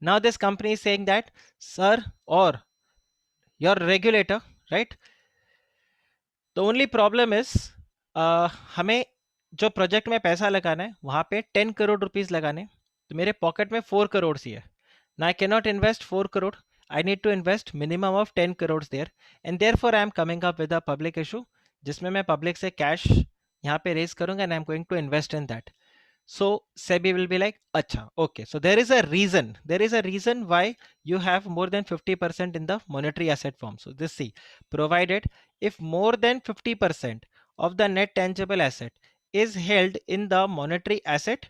now this company is saying that, sir, or your regulator, right? The only problem is, हमें जो प्रोजेक्ट में पैसा लगाना है वहां पे 10 करोड़ रुपीज लगाने हैं, तो मेरे पॉकेट में 4 करोड़ ही है ना, I can not invest 4 crore, I need to invest minimum of 10 crore there, and therefore I am coming up with a public issue, जिसमें मैं पब्लिक से कैश यहाँ पे रेज करूंगा and I am going to invest in that. So SEBI will be like, acha, okay, so there is a reason why you have more than 50% in the monetary asset form. So this, see, provided if more than 50% of the net tangible asset is held in the monetary asset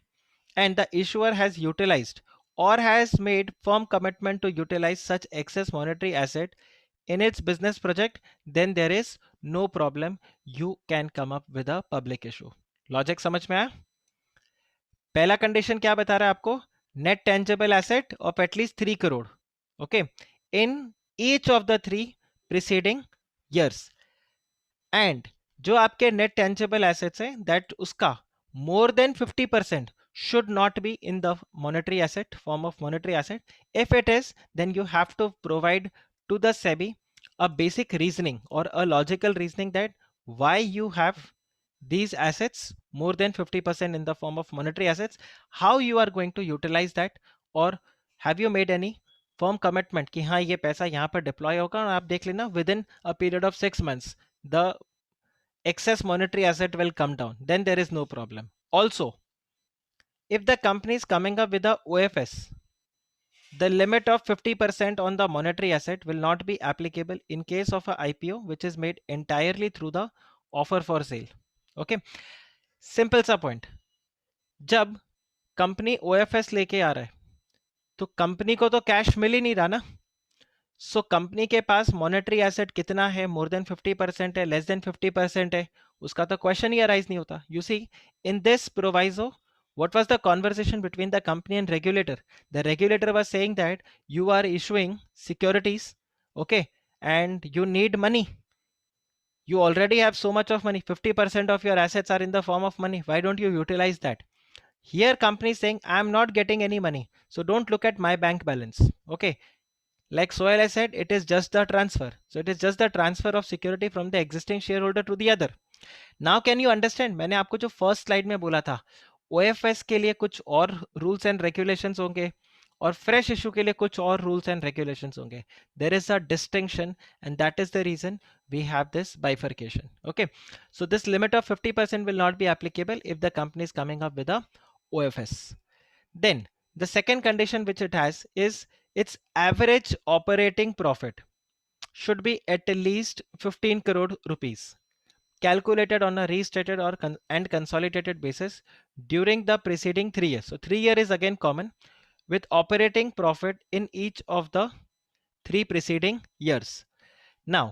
and the issuer has utilized or has made firm commitment to utilize such excess monetary asset in its business project, then there is no problem, you can come up with a public issue. Logic समझ में आया? पहला condition क्या बता रहा है आपको? Net tangible asset of at least 3 crore, okay, in each of the 3 preceding years. And जो आपके नेट टेंजेबल एसेट्स हैं, दैट उसका more than 50% should not be in the monetary asset form of monetary asset. If it is, then you have to provide to the SEBI a basic reasoning or a logical reasoning that why you have these assets more than 50% in the form of monetary assets, how you are going to utilize that, or have you made any firm commitment कि हाँ ये पैसा यहाँ पर deploy होगा, और आप देख लेना with in a period of 6 months the excess monetary asset will come down, then there is no problem. Also, if the company is coming up with a OFS, the limit of 50% on the monetary asset will not be applicable in case of a IPO which is made entirely through the offer for sale. Okay, simple सा point, जब company OFS लेके आ रहा है तो company को तो cash मिल ही नहीं रहा ना. सो कंपनी के पास मॉनेटरी एसेट कितना है, मोर देन 50% है, लेस देन 50% है, उसका तो क्वेश्चन ही अराइज नहीं होता. You see, in this proviso, what was the conversation between the company and regulator? The regulator was saying that you are issuing securities, okay, and you need money, you already have so much of money, 50% of your assets are in the form of money, why don't you utilize that? Here company is saying I am not getting any money, so don't look at my bank balance. Okay, like Sohail has said, it is just the transfer. So it is just the transfer of security from the existing shareholder to the other. Now can you understand, मैंने आपको जो first slide में बोला था, OFS के लिए कुछ और रूल्स एंड रेगुलेशंस होंगे और फ्रेश इशू के लिए कुछ और रूल्स एंड रेगुलेशंस होंगे. There is a distinction and that is the reason we have this bifurcation. Okay, so this limit of 50% will not be applicable if the company is coming up with a OFS. Then the second condition which it has is its average operating profit should be at least 15 crore rupees calculated on a restated or and consolidated basis during the preceding 3 years. So 3 year is again common, with operating profit in each of the 3 preceding years. Now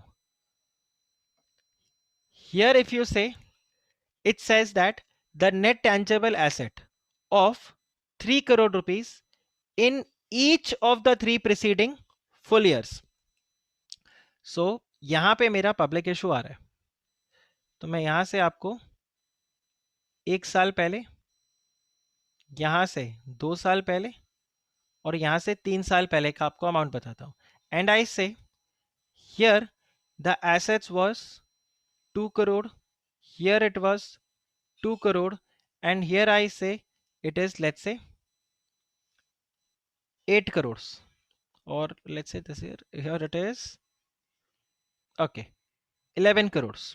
here if you say, it says that the net tangible asset of 3 crore rupees in each of the 3 preceding full years. So यहां पे मेरा public issue आ रहा है, तो मैं यहां से आपको 1 साल पहले, यहां से 2 साल पहले और यहां से 3 साल पहले का आपको अमाउंट बताता हूं. And I say here the assets was 2 crore, here it was 2 crore, and here I say it is, let's say, 8 crores, or let's say this here it is, okay, 11 crores.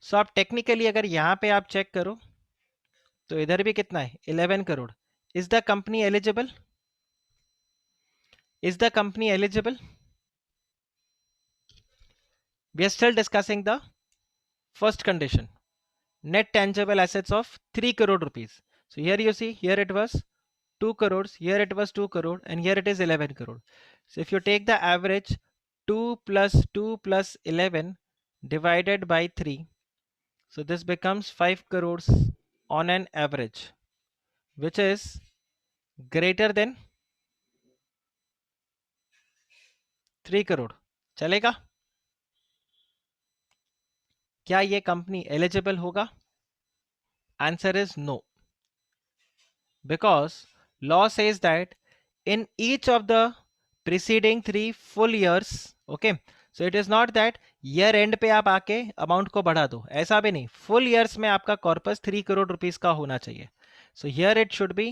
So आप टेक्निकली अगर यहाँ पे आप check करो तो इधर भी कितना है, 11 crore. Is the company eligible? Is the company eligible? We are still discussing the first condition, net tangible assets of 3 crore rupees. So here you see, here it was 2 crores, here it was 2 crore, and here it is 11 crore. So if you take the average, 2 plus 2 plus 11 divided by 3, so this becomes 5 crores on an average, which is greater than 3 crore. चलेगा? क्या ये company eligible होगा? Answer is no, because law says that in each of the preceding 3 full years, okay, so it is not that year end पे आप आके amount को बढ़ा दो, ऐसा भी नहीं, फुल ईयर्स में आपका कॉर्पस 3 करोड़ रुपीस का होना चाहिए. So here it should be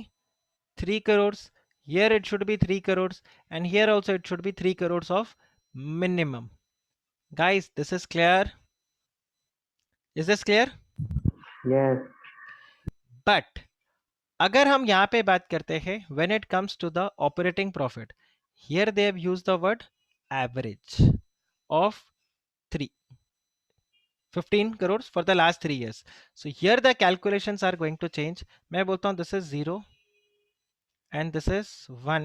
3 crores, here it should be 3 crores, and here also it should be 3 crores of minimum. Guys, this is clear? Is this clear? Yes. But अगर हम यहाँ पे बात करते हैं when it comes to the operating profit, here they have used the word average of 15 crores for the last 3 years. So here the calculations are going to change. मैं बोलता हूँ this is 0 and this is 1,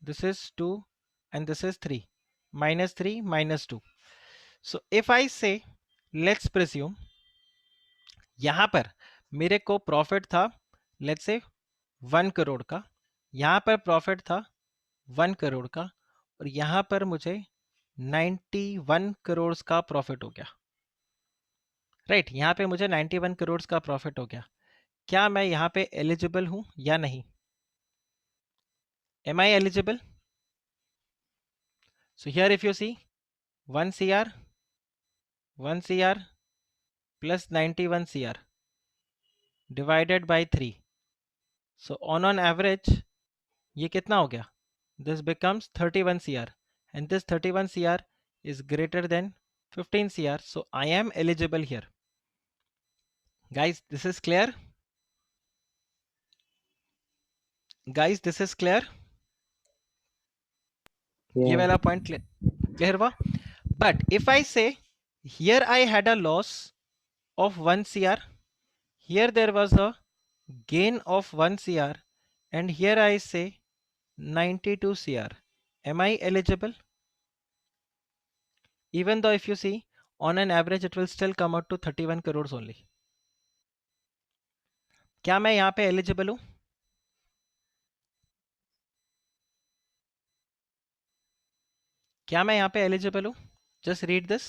this is 2 and this is 3, minus 3 minus 2. So if I say, let's presume यहां पर मेरे को profit था let's say 1 crore का, यहां पर प्रॉफिट था 1 करोड़ का, और यहां पर मुझे 91 करोड़ का प्रॉफिट हो गया. राइट, यहां पे मुझे 91 करोड़ का प्रॉफिट हो गया. क्या मैं यहां पे एलिजिबल हूं या नहीं? Am I eligible? So here if you see 1 CR plus 91 CR divided by 3. So on average ये कितना हो गया? This becomes 31 CR, and this 31 CR is greater than 15 CR, so I am eligible here. Guys, this is clear? Guys, this is clear? ये Yes. वाला point clear हुआ? But if I say here I had a loss of 1 CR, here there was a gain of 1 CR, and here I say 92 CR. Am I eligible? Even though if you see on an average it will still come out to 31 crores only. क्या मैं यहाँ पे eligible हूँ? क्या मैं यहाँ पे eligible हूँ? Just read this.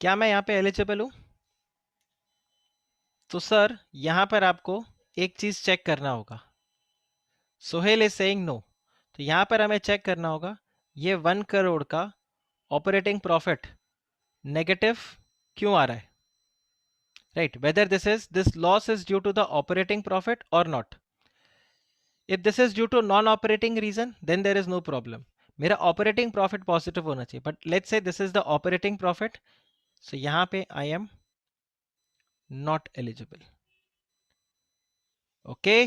क्या मैं यहाँ पे एलिजिबल हूँ? तो सर यहाँ पर आपको एक चीज चेक करना होगा. Sohail is saying no. तो यहाँ पर हमें चेक करना होगा ये 1 करोड़ का ऑपरेटिंग प्रॉफिट नेगेटिव क्यों आ रहा है. Right, whether this loss is due to the operating profit और not. If this is due to non operating reason then there is no problem. मेरा ऑपरेटिंग प्रॉफिट पॉजिटिव होना चाहिए, but let's say this is the operating profit, so यहाँ पे I am not eligible. Okay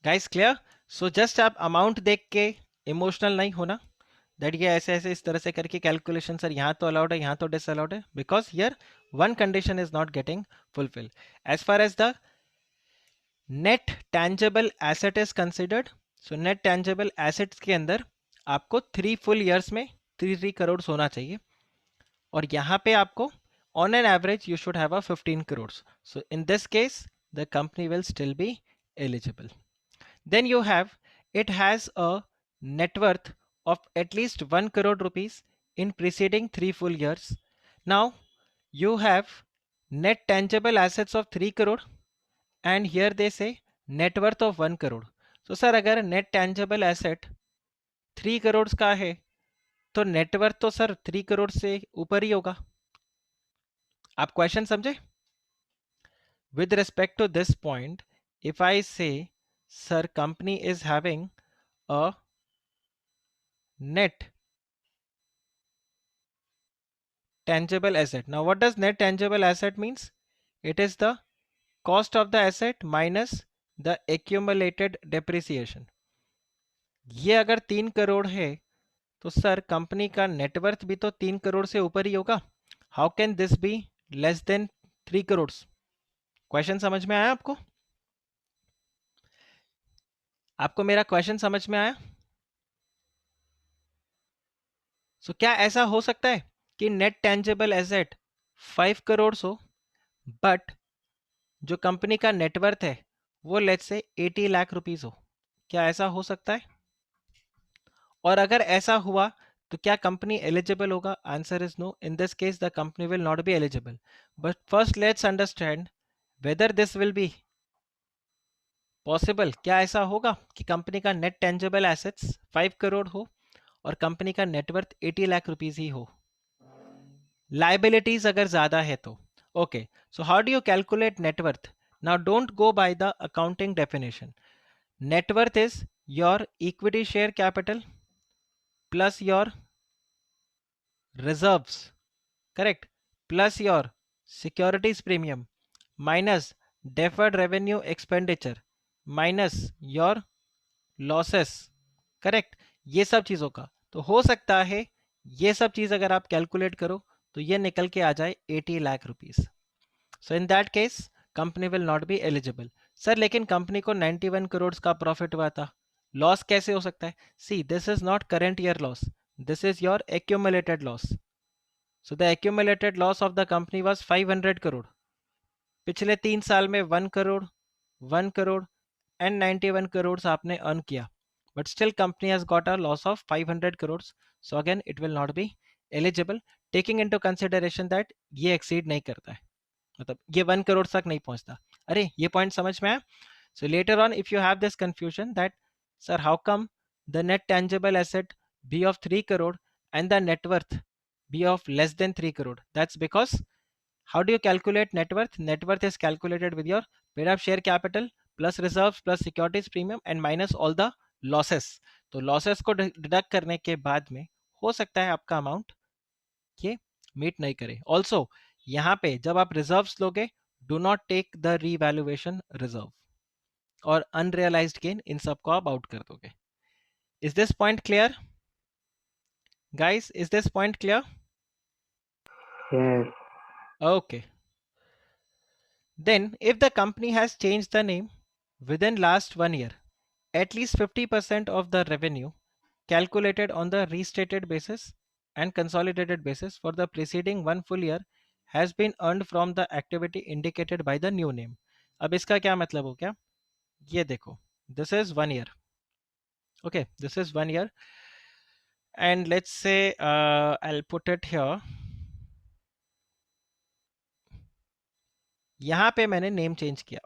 guys, clear? So just आप amount देख के emotional नहीं होना दैट ये ऐसे ऐसे इस तरह से करके कैलकुलेशन सर यहाँ तो अलाउड है यहाँ तो डिसअलाउड है, because here one condition is not getting fulfil. As far as the net tangible asset is considered, so net tangible assets के अंदर आपको 3 फुल ईयर्स में 3 करोड़ होना चाहिए, और यहाँ पे आपको on an average you should have a 15 crore. So in this case the company will still be eligible. Then you have, it has a net worth of at least 1 crore rupees in preceding 3 full years. Now you have net tangible assets of 3 crore, and here they say net worth of 1 crore. So sir अगर net tangible asset 3 crores का है तो net worth तो sir 3 crore से ऊपर ही होगा. आप question समझे? With respect to this point, if I say sir company is having a net tangible asset. Now what does net tangible asset means? It is the cost of the asset minus the accumulated depreciation. ये अगर 3 करोड़ है तो sir company का net worth भी तो 3 करोड़ से ऊपर ही होगा. How can this be less than 3 crore? Question समझ में आया आपको? आपको मेरा क्वेश्चन समझ में आया? सो क्या ऐसा हो सकता है कि नेट टेंजिबल एसेट 5 करोड़ हो बट जो कंपनी का नेटवर्थ है वो लेट्स से 80 लाख रुपीस हो? क्या ऐसा हो सकता है? और अगर ऐसा हुआ तो क्या कंपनी एलिजिबल होगा? Answer is no. In this case the company will not be eligible. But first let's understand whether this will be possible. क्या ऐसा होगा कि कंपनी का नेट टेंजेबल एसेट्स 5 करोड़ हो और कंपनी का नेटवर्थ 80 लाख रुपीज ही हो? लाइबिलिटीज अगर ज्यादा है तो. Okay, so how do you calculate net worth? Now don't go by the accounting definition. Net worth is your equity share capital plus your reserves, correct, plus your securities premium minus deferred revenue expenditure minus your losses, correct. ये सब चीजों का तो हो सकता है ये सब चीज अगर आप कैलकुलेट करो तो ये निकल के आ जाए 80 lakh rupees. So in that case company will not be eligible. Sir लेकिन कंपनी को 91 करोड़ का प्रॉफिट हुआ था, लॉस कैसे हो सकता है? See, this is not current year loss, this is your accumulated loss. So the accumulated loss of the company was 500 crore. पिछले 3 साल में 1 करोड़, 1 करोड़ एंड 91 करोड़ आपने अर्न किया, but still company has got a loss of 500 crore. So again it will not be eligible, taking into consideration that ये exceed नहीं करता है, मतलब ये 1 करोड़ तक नहीं पहुंचता. अरे ये पॉइंट समझ में आया? So later on if you have this confusion that sir how come the net tangible asset be of 3 crore and the net worth be of less than 3 crore, that's because how do you calculate net worth? Net worth is calculated with your paid up share capital plus reserves plus securities premium and minus all the losses. तो losses को deduct करने के बाद में हो सकता है आपका अमाउंट ये मीट नहीं करे. ऑल्सो यहाँ पे जब आप रिजर्व्स लोगे, do not take the revaluation reserve और अनरियलाइज्ड गेन, इन सबको आप आउट कर दोगे. Is this point clear guys? Is this point clear? Yes. Okay. Then, if the company has changed the name within last 1 year, at least 50% of the revenue calculated on the restated basis and consolidated basis for the preceding one full year has been earned from the activity indicated by the new name. अब इसका क्या मतलब हो गया? ये देखो, this is 1 year. Okay, this is 1 year, and let's say I'll put it here. यहाँ पे मैंने नेम चेंज किया.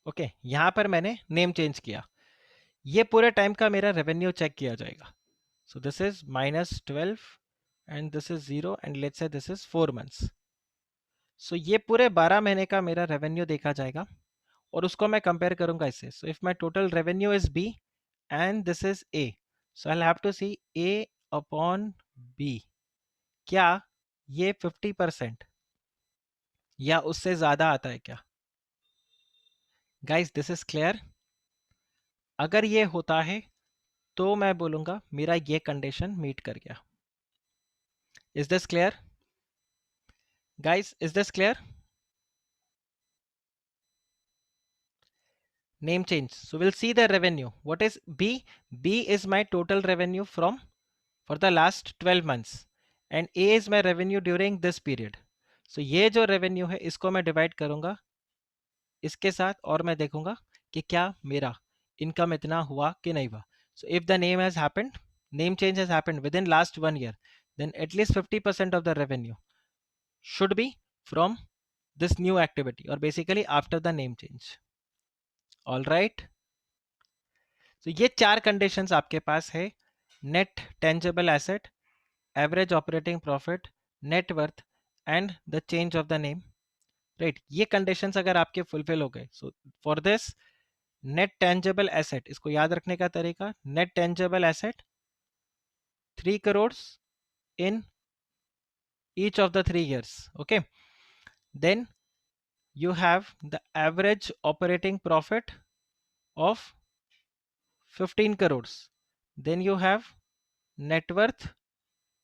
ओके, यहाँ पर मैंने नेम चेंज किया. ये पूरे टाइम का मेरा रेवेन्यू चेक किया जाएगा. सो this is -12 and this is 0 and let's say this is 4 months. सो ये पूरे 12 महीने का मेरा रेवेन्यू देखा जाएगा और उसको मैं कंपेयर करूंगा इससे. So if my total revenue is B and this is A, so I have to see A upon B. क्या ये 50% या उससे ज्यादा आता है क्या? Guys this is clear? अगर ये होता है तो मैं बोलूंगा मेरा ये कंडीशन मीट कर गया. Is this clear guys? Is this clear? Name change, so we'll see the revenue. What is b? B is my total revenue from for the last 12 months and a is my revenue during this period. So ये जो revenue है इसको मैं divide करूंगा इसके साथ और मैं देखूंगा कि क्या मेरा इनकम इतना हुआ कि नहीं हुआ. So if the name change has happened within last 1 year, then at least 50% of the revenue should be from this new activity or basically after the name change. All right. तो ये 4 conditions आपके पास है: net tangible asset, average operating profit, net worth and the change of the name. Right, ये conditions अगर आपके fulfil हो गए, so for this net tangible asset, इसको याद रखने का तरीका, net tangible asset 3 crore in each of the 3 years. Okay, then you have the average operating profit of 15 crores. Then you have net worth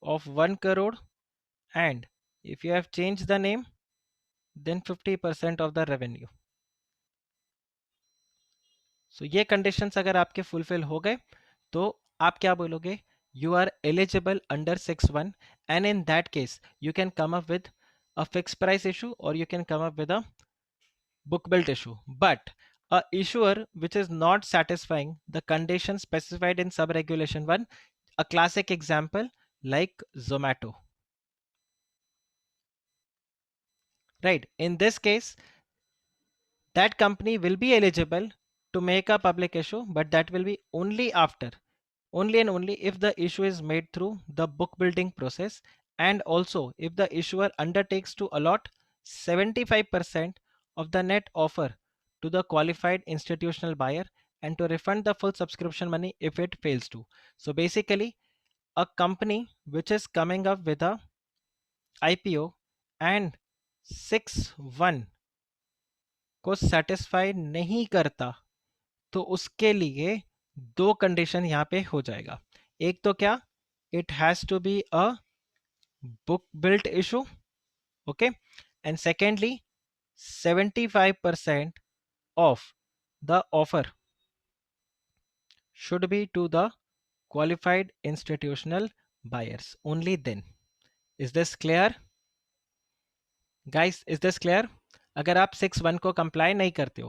of 1 crore, and if you have changed the name, then 50% of the revenue. So ये conditions अगर आपके fulfill हो गए तो आप क्या बोलोगे? You are eligible under 6(1), and in that case you can come up with a fixed price issue or you can come up with a book built issue. But a issuer which is not satisfying the conditions specified in sub-regulation 1, a classic example like Zomato, right? In this case, that company will be eligible to make a public issue, but that will be only after, only and only if the issue is made through the book building process, and also if the issuer undertakes to allot 75% of the net offer to the qualified institutional buyer and to refund the full subscription money if it fails to. So basically, a company which is coming up with a IPO and 6(1) को satisfy नहीं करता, तो उसके लिए दो condition यहाँ पे हो जाएगा. एक तो क्या, it has to be a book built issue, okay, and secondly 75% of the offer should be to the qualified institutional buyers only then. Is this clear guys? Is this clear? अगर आप 6(1) को कंप्लाई नहीं करते हो,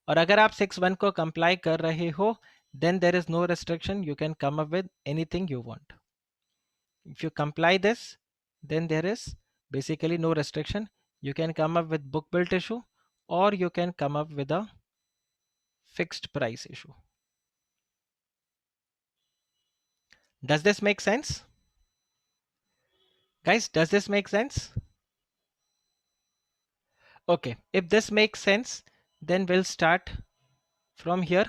और अगर आप 6(1) को कंप्लाई कर रहे हो, then there is no restriction, you can come up with anything you want. If you comply this, then there is basically no restriction. You can come up with book built issue, or you can come up with a fixed price issue. Does this make sense guys? Does this make sense? Okay, if this makes sense, then we'll start from here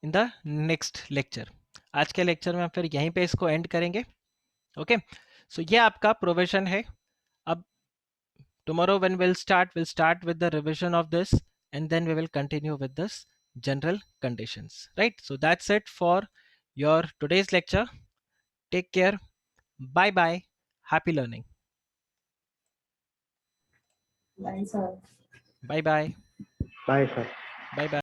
in the next lecture. आज के lecture में हम फिर यहीं पे इसको and करेंगे. Okay, सो ये आपका प्रोविजन है. अब tomorrow when we'll start with the revision of this, and then we will continue with this general conditions, right? So that's it for your today's lecture. Take care. Bye bye. Happy learning. Bye, sir. Bye bye. Bye, sir. Bye bye.